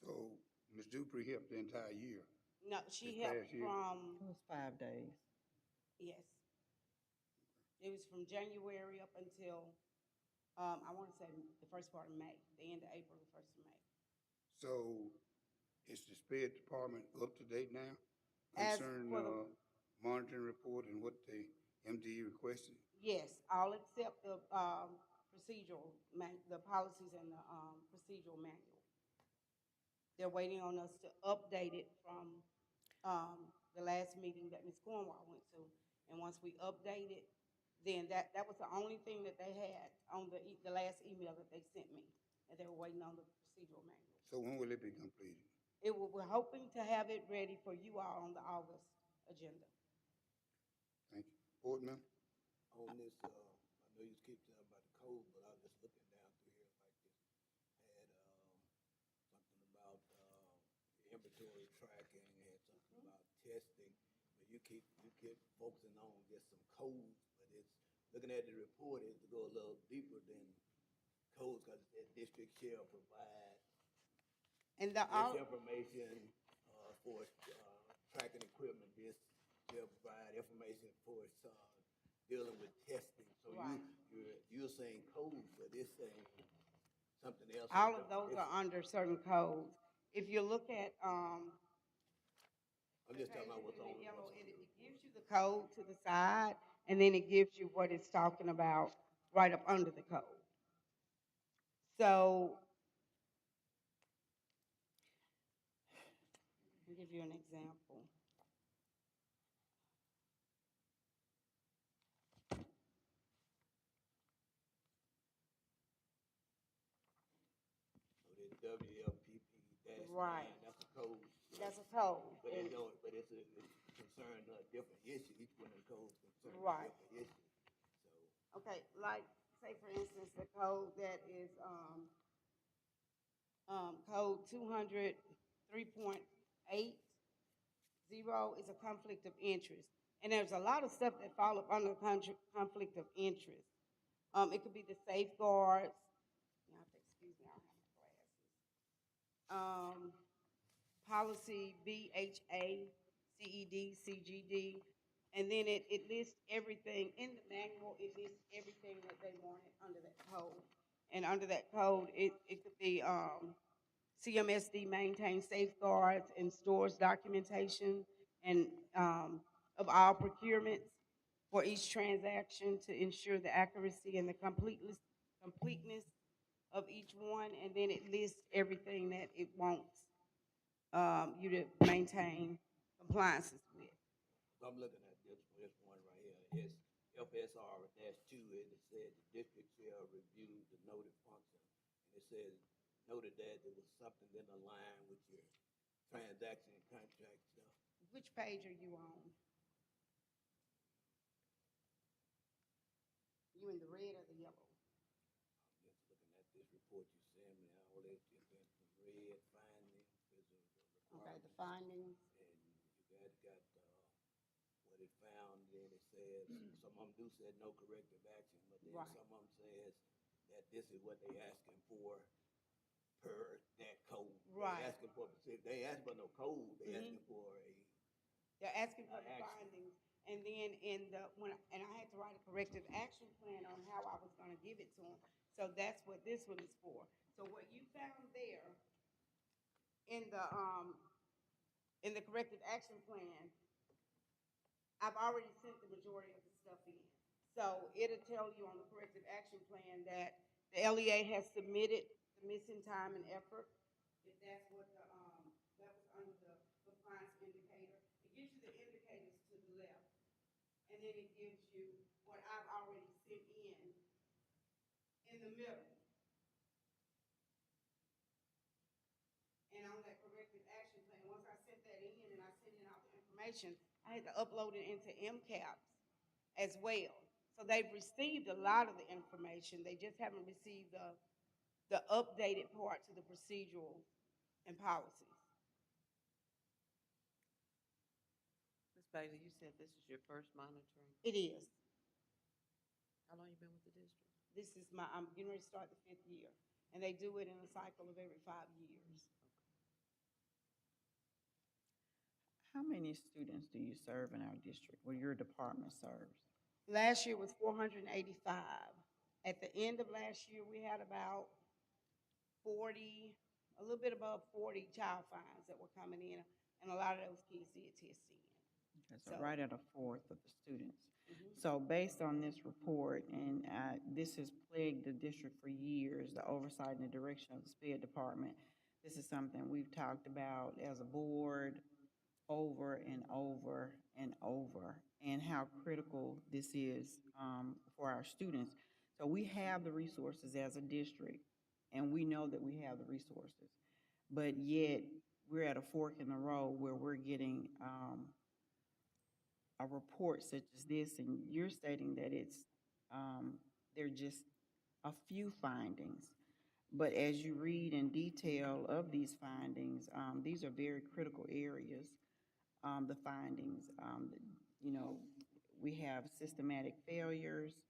So Ms. Dupree helped the entire year, No, this she helped past year? from, It was 5 days. yes, it was from January up until, I want to say the first part of May, the end of April, the first of May. So is the Sped Department up to date now As concerning for the monitoring report and what the MDE requested? yes, all except the the policies and the procedural manual. They're waiting on us to update it from the last meeting that Ms. Cornwall went to. And once we update it, then that was the only thing that they had on the last email that they sent me, and they were waiting on the procedural manual. So when will it be completed? We're hoping to have it ready for you all on the August agenda. Thank you. Board member? On this, I know you keep telling about the code, but I was just looking down through here, like this, had, something about, inventory tracking, had something about testing, but you keep focusing on just some codes, but it's, looking at the report, is to go a little deeper than codes, cause it said district shall provide And this information, for, tracking equipment, this shall provide information for, dealing with testing. So Right. you're saying codes, but it's saying something else. All of those are under certain codes. If you look at, I'm just talking about what's in on. the yellow, it gives you the code to the side, and then it gives you what it's talking about right up under the code. So, I'll give you an example. So this WLPP-9, Right. that's a code. That's a code. But it don't, but it's concerned a different issue. Each one of the codes concerned a Right. different issue. So. Okay, like, say for instance, the code that is, code 203.80 is a conflict of interest. And there's a lot of stuff that fall up under conflict of interest. It could be the safeguards. You have to excuse me, I don't have my glasses. Policy BHA, CED, CGD, and then it lists everything in the manual. It lists everything that they wanted under that code. And under that code, it could be CMSD maintains safeguards and stores documentation and of all procurements for each transaction to ensure the accuracy and the completeness of each one. And then it lists everything that it wants you to maintain compliances with. I'm looking at this one right here. It's FSR-2, and it said the district shall review the noted function. And it says, noted that there was something in the line with your transaction and contract stuff. Which page are you on? You in the red or the yellow? I'm just looking at this report you sent me, all that, just been from red findings, Okay, the findings. and you got what it found, then it says, some of them do say no corrective action, but then Right. some of them says that this is what they asking for per that code. Right. They asking for, they ain't asking for no code, they asking for They're asking for the action. findings, and then and I had to write a corrective action plan on how I was gonna give it to them. So that's what this one is for. So what you found there in the corrective action plan, I've already sent the majority of the stuff in. So it'll tell you on the corrective action plan that the LEA has submitted the missing time and effort. If that's what that was under the compliance indicator. It gives you the indicators to the left. And then it gives you what I've already sent in the middle. And on that corrective action plan, once I sent that in and I sent in all the information, I had to upload it into MCAPS as well. So they've received a lot of the information. They just haven't received the updated part to the procedural and policies. Ms. Bailey, you said this is your first monitoring. It is. How long you been with the district? This is I'm getting ready to start the 5th year. And they do it in a cycle of every 5 years. How many students do you serve in our district, or your department serves? Last year was 485. At the end of last year, we had about 40, a little bit above 40 child fines that were coming in, and a lot of those kids did test in. Okay, so right at a fourth of the students. Mhm. So based on this report, and this has plagued the district for years, the oversight and the direction of the SPED department, this is something we've talked about as a board over and over and over, and how critical this is for our students. So we have the resources as a district, and we know that we have the resources, but yet we're at a fork in the road where we're getting a report such as this, and you're stating that it's they're just a few findings. But as you read in detail of these findings, these are very critical areas. The findings, you know, we have systematic failures,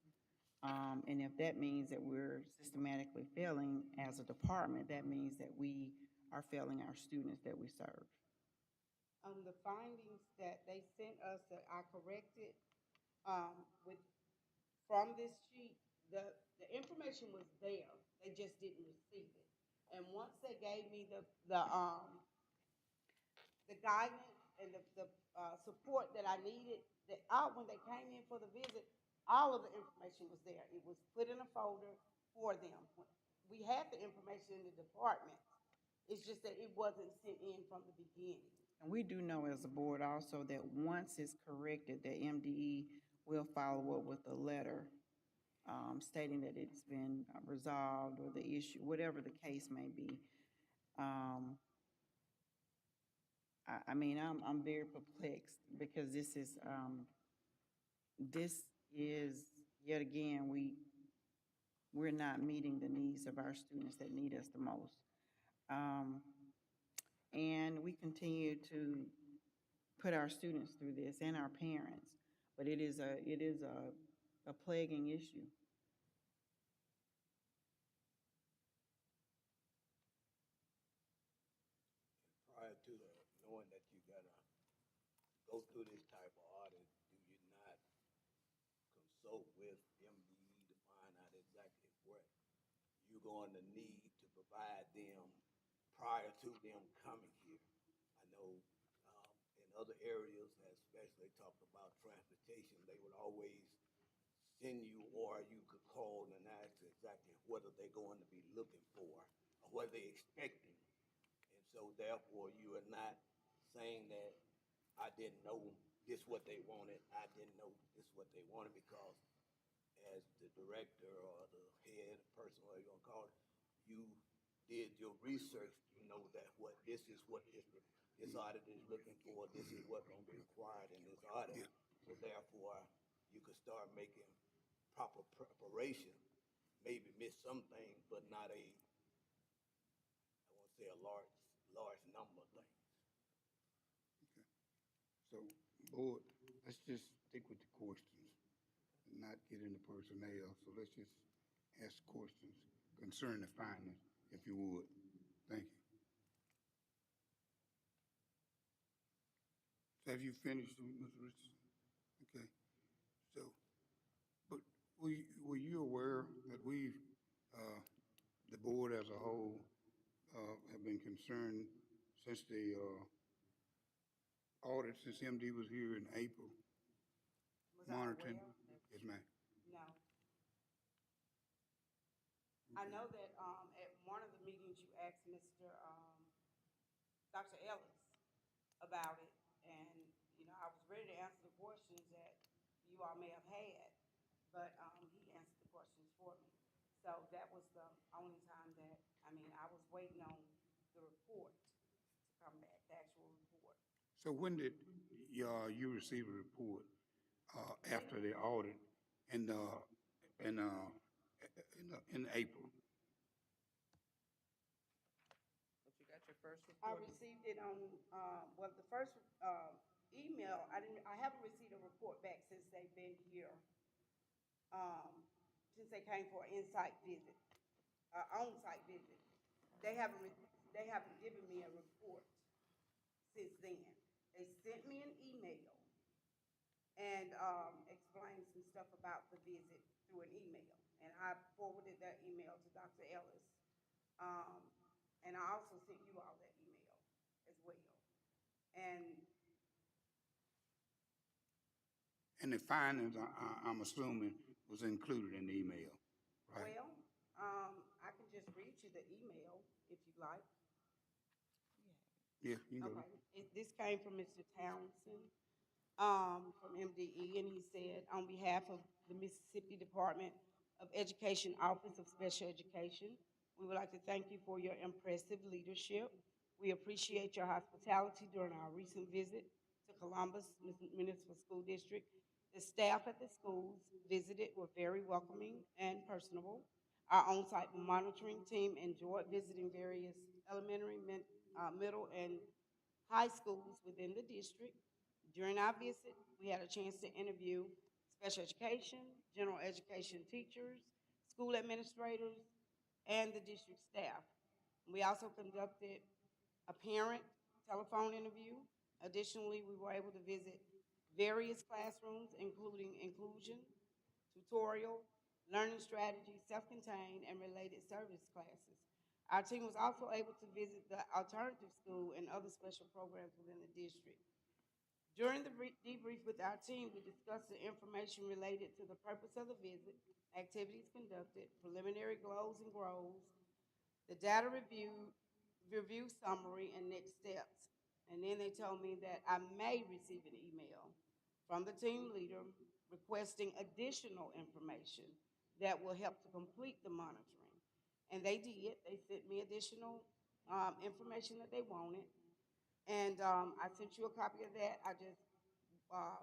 and if that means that we're systematically failing as a department, that means that we are failing our students that we serve. The findings that they sent us that I corrected with from this sheet, the information was there. They just didn't receive it. And once they gave me the guidance and the support that I needed, when they came in for the visit, all of the information was there. It was put in a folder for them. We had the information in the department. It's just that it wasn't sent in from the beginning. And we do know as a board also that once it's corrected, the MDE will follow up with a letter stating that it's been resolved, or the issue, whatever the case may be. I mean, I'm very perplexed, because this is yet again, we're not meeting the needs of our students that need us the most. And we continue to put our students through this, and our parents, but it is a plaguing issue. Prior to knowing that you gotta go through this type of audit, do you not consult with MDE to find out exactly what you're going to need to provide them prior to them coming here? I know in other areas, especially talk about transportation, they would always send you, or you could call and ask exactly what are they going to be looking for, or what are they expecting. And so therefore you are not saying that I didn't know this what they wanted. I didn't know this what they wanted because as the director or the head person, whatever you gonna call it, you did your research to know that this is what this audit is looking for. This is what's gonna be required in this audit. Yeah. So therefore, you could start making proper preparation. Maybe miss some things, but not I won't say a large number of things. Okay. So, board, let's just stick with the questions and not get into personnel. So let's just ask questions concerning the findings, if you would. Thank you. So have you finished, Mr. Richardson? Okay. So, but were you aware that the board as a whole, have been concerned since the, audit, since MD was here in April, Was I monitoring? aware? Yes, ma'am. No. I know that, at one of the meetings you asked Dr. Ellis about it, and, I was ready to answer the questions that you all may have had, but, he answered the questions for me. So that was the only time that, I was waiting on the report to come back, the actual report. So when did you receive a report after the audit in in in April? But you got your first I report? received it on, well, the first, email, I haven't received a report back since they've been here, since they came for an insight visit, on-site visit. They haven't, they haven't given me a report since then. They sent me an email and, explained some stuff about the visit through an email. And I forwarded that email to Dr. Ellis. And I also sent you all that email as well. And And the findings, I'm assuming, was included in the email, right? well, I can just read you the email if you like. Yeah, you can go. Okay, this came from Mr. Townsend, from MDE, and he said, on behalf of the Mississippi Department of Education Office of Special Education, we would like to thank you for your impressive leadership. We appreciate your hospitality during our recent visit to Columbus Municipal School District. The staff at the schools visited were very welcoming and personable. Our on-site monitoring team enjoyed visiting various elementary, middle, and high schools within the district. During our visit, we had a chance to interview special education, general education teachers, school administrators, and the district staff. We also conducted a parent telephone interview. Additionally, we were able to visit various classrooms, including inclusion, tutorial, learning strategies, self-contained, and related service classes. Our team was also able to visit the alternative school and other special programs within the district. During the debrief with our team, we discussed the information related to the purpose of the visit, activities conducted, preliminary goals and goals, the data review summary, and next steps. And then they told me that I may receive an email from the team leader requesting additional information that will help to complete the monitoring. And they did. They sent me additional, information that they wanted. And, I sent you a copy of that. I just, uh,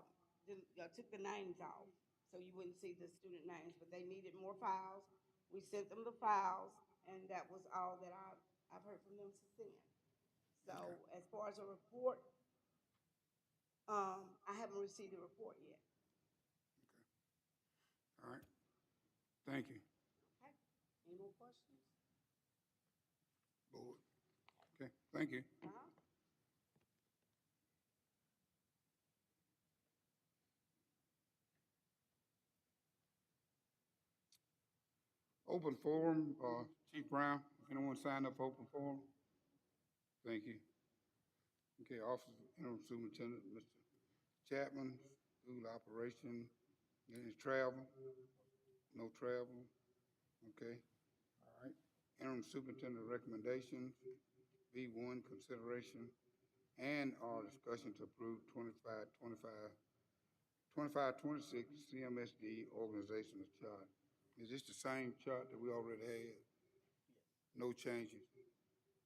took the names off, so you wouldn't see the student names, but they needed more files. We sent them the files, and that was all that I've heard from them since then. So as far as a report, I haven't received a report yet. All right. Thank you, Okay, any more questions? board. Okay, thank you. Uh-huh. Open forum, Chief Brown, if anyone signed up for open forum? Thank you. Okay, Office of Interim Superintendent, Mr. Chapman, school operation, any travel? No travel? Okay, all right. Interim Superintendent recommendations, B1, consideration and our discussion to approve 25-26 CMSD organizational chart. Is this the same chart that we already had? Yes, No changes?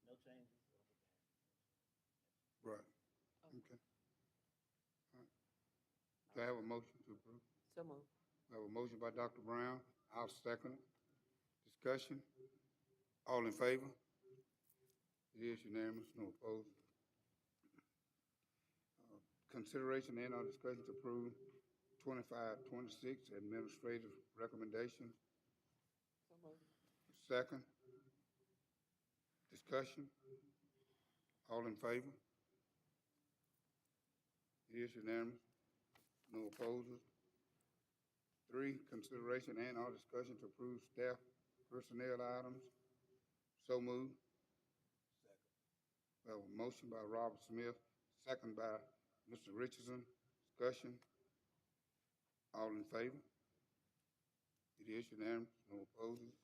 no changes. Right, okay. All right. Do I have a motion to approve? So moved. I have a motion by Dr. Brown. I'll second it. Discussion? All in favor? It is unanimous, no opposed. Consideration and or discussion to approve 25-26 administrative recommendations. So moved. Second. Discussion? All in favor? It is unanimous, no opposers. 3, consideration and or discussion to approve staff personnel items. So moved. Second. We have a motion by Robert Smith, second by Mr. Richardson. Discussion? All in favor? It is unanimous, no opposers.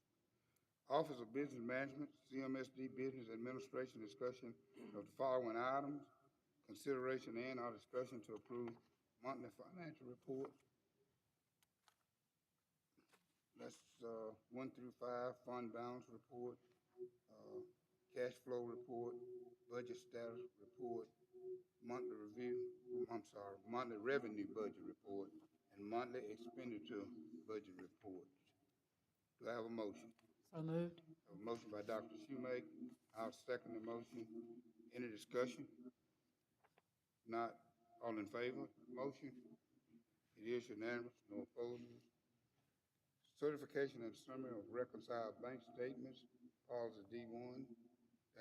Office of Business Management, CMSD Business Administration, discussion of the following items. Consideration and or discussion to approve monthly financial report. That's 1 through 5, fund balance report, cash flow report, budget status report, monthly monthly revenue budget report, and monthly expenditure budget report. Do I have a motion? So moved. I have a motion by Dr. Shoemake. I'll second the motion. Any discussion? Not all in favor? Motion? It is unanimous, no opposers. Certification and summary of reconciled bank statements, policy D1.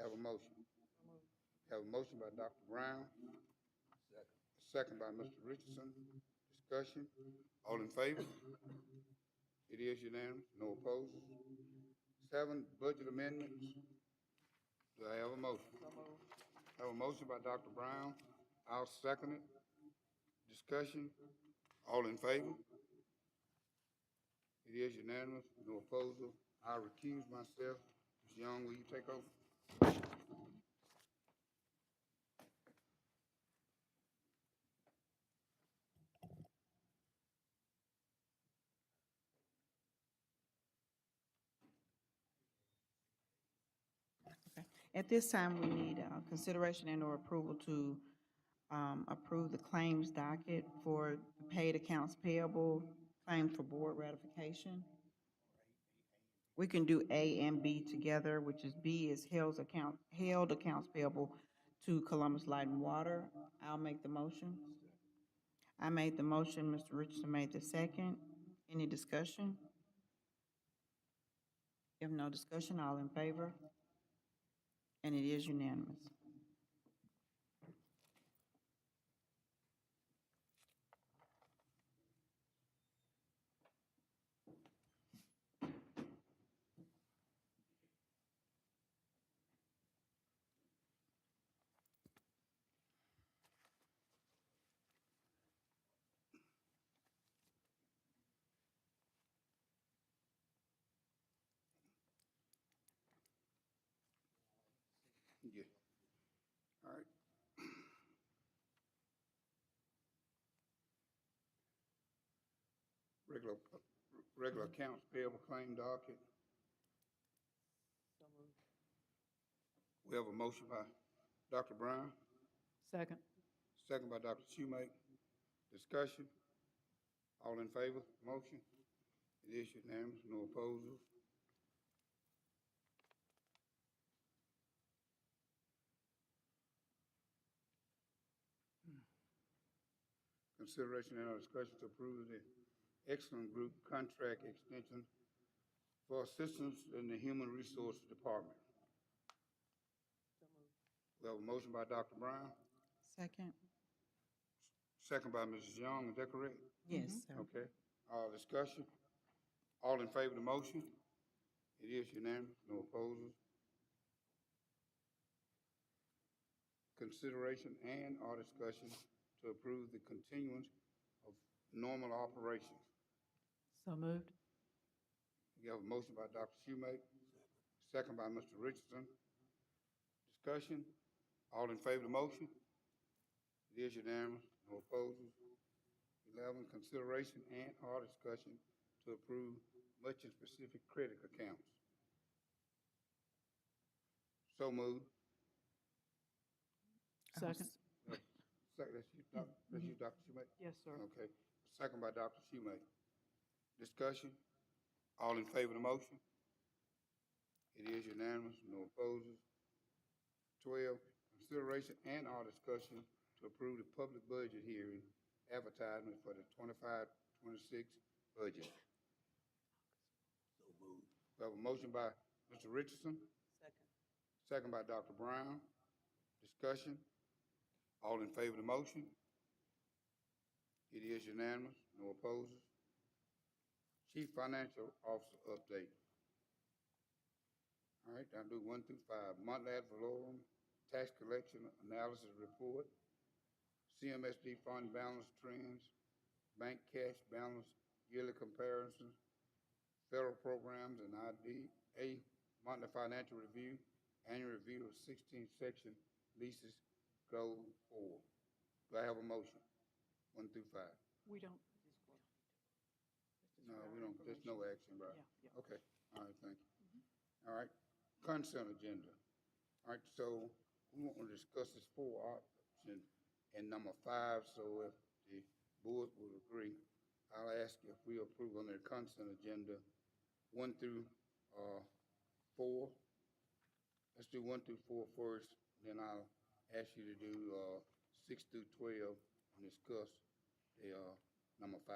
Have a motion. So moved. Have a motion by Dr. Brown, Second. second by Mr. Richardson. Discussion. All in favor? It is unanimous, no opposers. 7, budget amendments. Do I have a motion? So moved. I have a motion by Dr. Brown. I'll second it. Discussion. All in favor? It is unanimous, no opposer. I recuse myself. Ms. Young, will you take over? At this time, we need consideration and or approval to approve the claims docket for the paid accounts payable, claims for board ratification. We can do A and B together, which is B is held accounts payable to Columbus Light and Water. I'll make the motion. I made the motion, Mr. Richardson made the second. Any discussion? If no discussion, all in favor? And it is unanimous. Yeah. All right. Regular, regular accounts payable claim docket. So moved. We have a motion by Dr. Brown, Second. second by Dr. Shoemake. Discussion. All in favor? Motion? It is unanimous, no opposers. Consideration and discussion to approve the Excellent Group contract extension for assistance in the Human Resources Department. So moved. We have a motion by Dr. Brown, Second? second by Mrs. Young. Is that correct? Yes, sir. Okay. Discussion. All in favor of the motion? It is unanimous, no opposers. Consideration and or discussion to approve the continuance of normal operations. So moved. You have a motion by Dr. Shoemake, second by Mr. Richardson. Discussion. All in favor of the motion? It is unanimous, no opposers. 11, consideration and/or discussion to approve much and specific credit accounts. So moved. Second. Second, that's you, Dr. Schumate? Yes, sir. Okay. Second by Dr. Schumate. Discussion? All in favor of the motion? It is unanimous, no opposers. 12, consideration and/or discussion to approve the public budget hearing advertisement for the 25-26 budget. So moved. We have a motion by Mr. Richardson, Second. second by Dr. Brown. Discussion? All in favor of the motion? It is unanimous, no opposers. Chief Financial Officer update. All right, I'll do 1 through 5. Monthly ad valorem, tax collection analysis report, CMSD fund balance trends, bank cash balance yearly comparisons, federal programs and IDA, monthly financial review, annual review of 16 section leases, goal 4. Do I have a motion? 1 through 5. We don't. No, we don't, there's no action, right? Yeah. Okay, all right, thank you. All right, consent agenda. All right, so we want to discuss this 4 option and number 5, so if the board will agree, I'll ask if we approve on the consent agenda 1 through 4. Let's do 1 through 4 first, then I'll ask you to do 6 through 12 and discuss the number 5.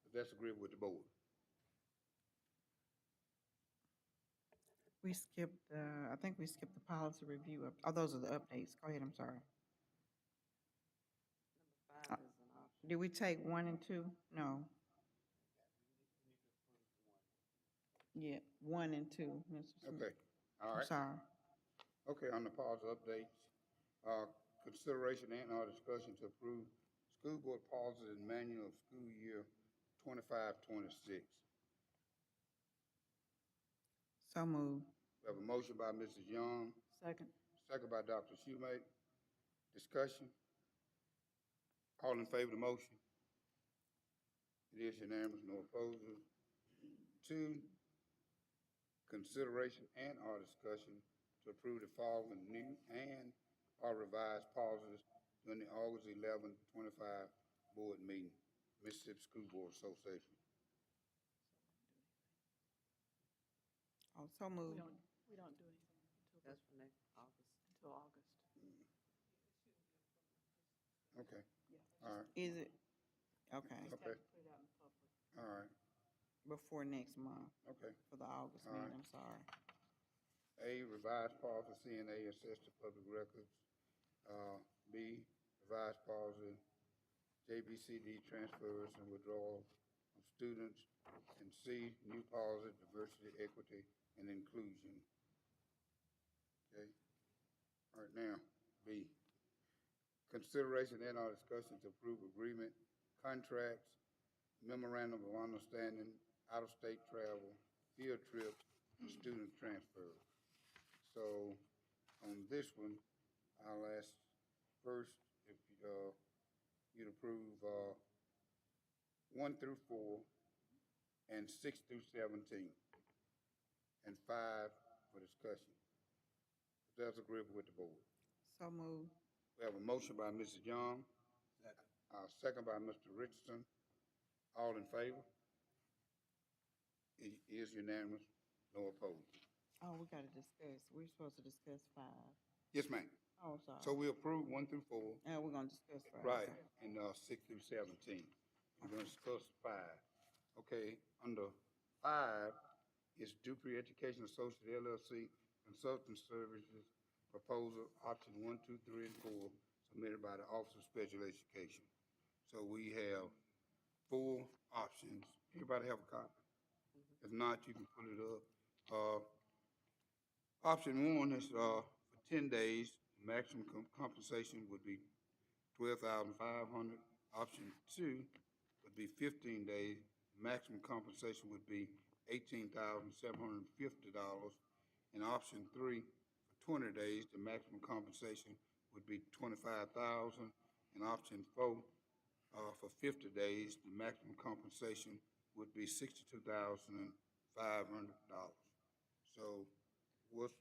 If that's agreeable with the board. We skipped, I think we skipped the policy review. Oh, those are the updates. Go ahead, I'm sorry. Number 5 is an option. Did we take 1 and 2? No. Yeah, 1 and 2, Mr. Smith. Okay, all I'm right. sorry. Okay, on the policy updates, consideration and/or discussion to approve school board policies and manual of school year 25-26. So moved. We have a motion by Mrs. Young, Second. second by Dr. Schumate. Discussion? All in favor of the motion? It is unanimous, no opposers. 2, consideration and/or discussion to approve the following new and/or revised policies during the August 11, 25 board meeting, Mississippi School Board Association. Oh, so moved. We don't do anything That's for next August. until August. Okay, Yeah. all right, Is it? Okay, Just Okay. have to put it out in the public. all right, before next month, okay. for the August All meeting, right. I'm sorry. A, revised policy CNA access to public records. B, revised policy JBCD transfers and withdrawal of students. And C, new policy diversity, equity, and inclusion. Okay. All right, now, B, consideration and/or discussion to approve agreement, contracts, memorandum of understanding, out-of-state travel, field trips, and student transfer. So on this one, I'll ask first if you'd approve 1 through 4 and 6 through 17 and 5 for discussion. If that's agreeable with the board. So moved. We have a motion by Mrs. Young, Second. second by Mr. Richardson. All in favor? It is unanimous, no opposed. Oh, we gotta discuss, we're supposed to discuss 5. Yes, ma'am. Oh, sorry. So we approve 1 through 4. We're gonna discuss 5. Right, Okay. and 6 through 17. We're gonna discuss 5. Okay, under 5 is Dupree Education Associates LLC Consulting Services Proposal, option 1, 2, 3, and 4, submitted by the Office of Special Education. So we have 4 options. Everybody have a copy? If not, you can put it up. Option 1 is for 10 days, maximum compensation would be $12,500. Option 2 would be 15 days, maximum compensation would be $18,750. And option 3, for 20 days, the maximum compensation would be $25,000. And option four, for 50 days, the maximum compensation would be $62,500. So what's,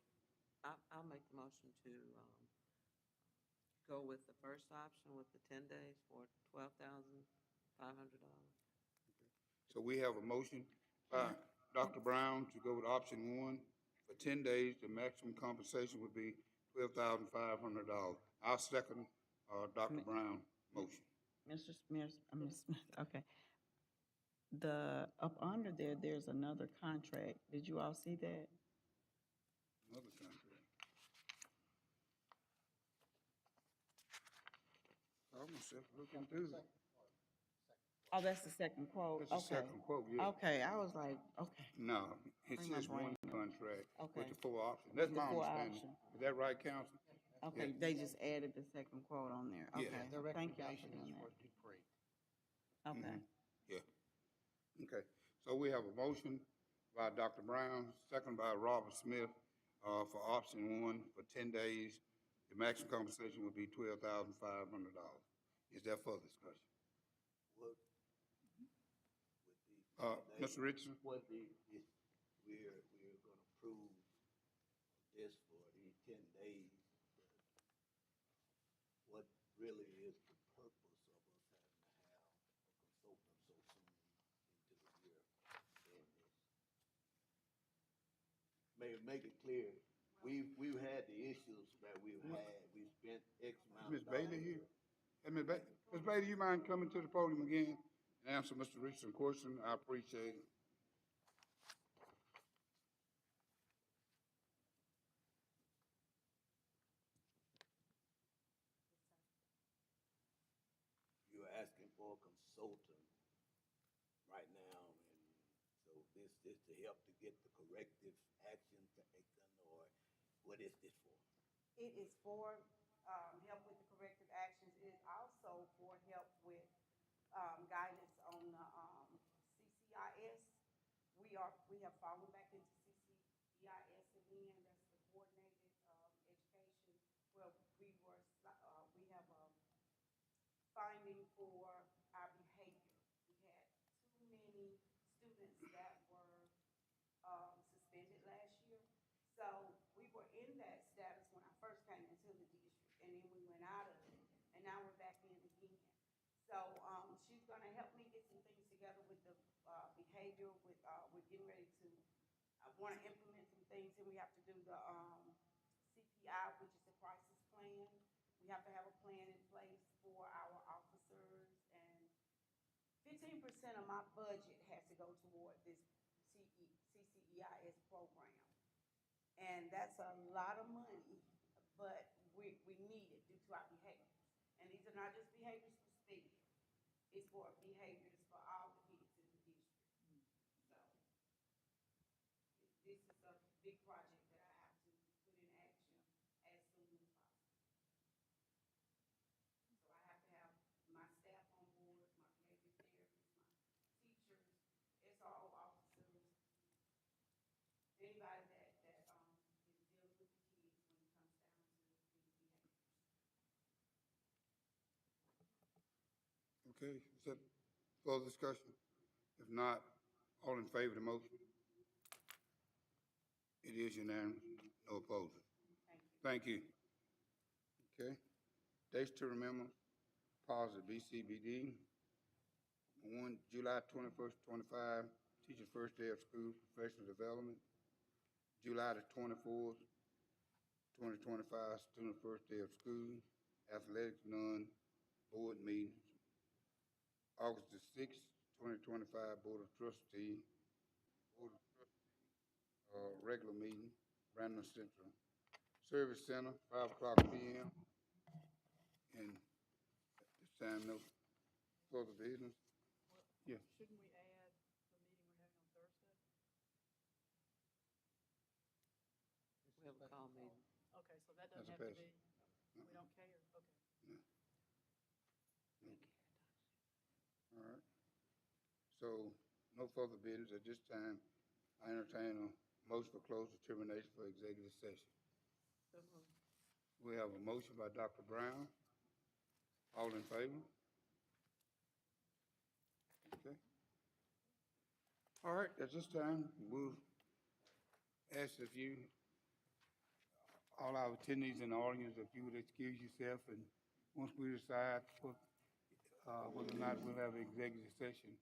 I'll make the motion to, go with the first option with the 10 days for $12,500. so we have a motion by Dr. Brown to go with option one. For 10 days, the maximum compensation would be $12,500. I'll second, Dr. Brown's motion. Mr. Smith, Ms. Smith, okay. Up under there, there's another contract. Did you all see that? Another contract. I myself looking through that. Oh, that's the second quote? That's the Okay. second quote, yeah. Okay, I was like, okay. No, it's Bring my just one brain up. contract with Okay. the four options. That's With the my four understanding. option. Is that right, counsel? Okay, Yeah. they just added the second quote on there. Yeah. Okay, Their thank y'all for recommendation is doing for that. Dupree. Okay. Yeah. Okay, so we have a motion by Dr. Brown, second by Robert Smith, for option one for 10 days. The maximum compensation would be $12,500. Is there further discussion? What would be? Mr. Richardson? What the, if we're gonna prove this for these 10 days, but what really is the purpose of us having to have a consultant so soon into the year in this? Make it clear, we've had the issues that we've had, we spent X amount Ms. of dollars. Bailey here? Hey, Ms. Bailey, you mind coming to the podium again and answer Mr. Richardson's question? I appreciate it. You're asking for a consultant right now, and so this is to help to get the corrective action taken, or what is this for? It is for, help with the corrective actions. It is also for help with, guidance on the, CCIS. We have fallen back into CCIS again. That's the coordinated, education. Well, we have, finding for our behavior. We had too many students that were, suspended last year. So we were in that status when I first came into the district, and then we went out of it, and now we're back in again. So, she's gonna help me get some things together with the, behavior, we're getting ready to, I wanna implement some things, and we have to do the, CPI, which is the crisis plan. We have to have a plan in place for our officers, and 15% of my budget has to go toward this CCEIS program. And that's a lot of money, but we need it due to our behaviors. And these are not just behaviors for speed. It's for behaviors for all the kids in the district. So this is a big project that I have to put in action as soon as possible. So I have to have my staff on board, my behavior therapists, my teachers, SRO officers, anybody that is dealing with the kids when it comes down to these behaviors. Okay, is that further discussion? If not, all in favor of the motion? It is unanimous, no opposers. Thank you. Thank you. Okay, dates to remember, positive BCBD. One, July 21st, 25, teacher's first day of school, professional development. July the 24th, 2025, student first day of school, athletics, none, board meetings. August the 6th, 2025, Board of Trustees, regular meeting, Brandon Central. Service Center, 5 o'clock p.m. And at this time, no further business. Well, Yeah. shouldn't we add the meeting we're having on Thursday? We have a call meeting. Okay, so that doesn't That's a have to pass. be, we don't care, okay. All right. So, no further business at this time. I entertain a motion for closed determination for executive session. So moved. We have a motion by Dr. Brown, All in favor? Okay. All right, at this time, we'll ask if you, all our attendees in the audience, if you would excuse yourself, and once we decide whether or not we'll have an executive session,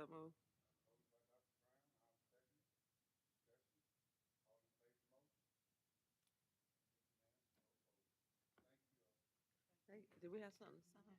So moved. Motion by Dr. Brown, I'll second it. Discussion, all in favor of the motion? It's unanimous, no opposed. Thank you all. Hey, do we have something to sign?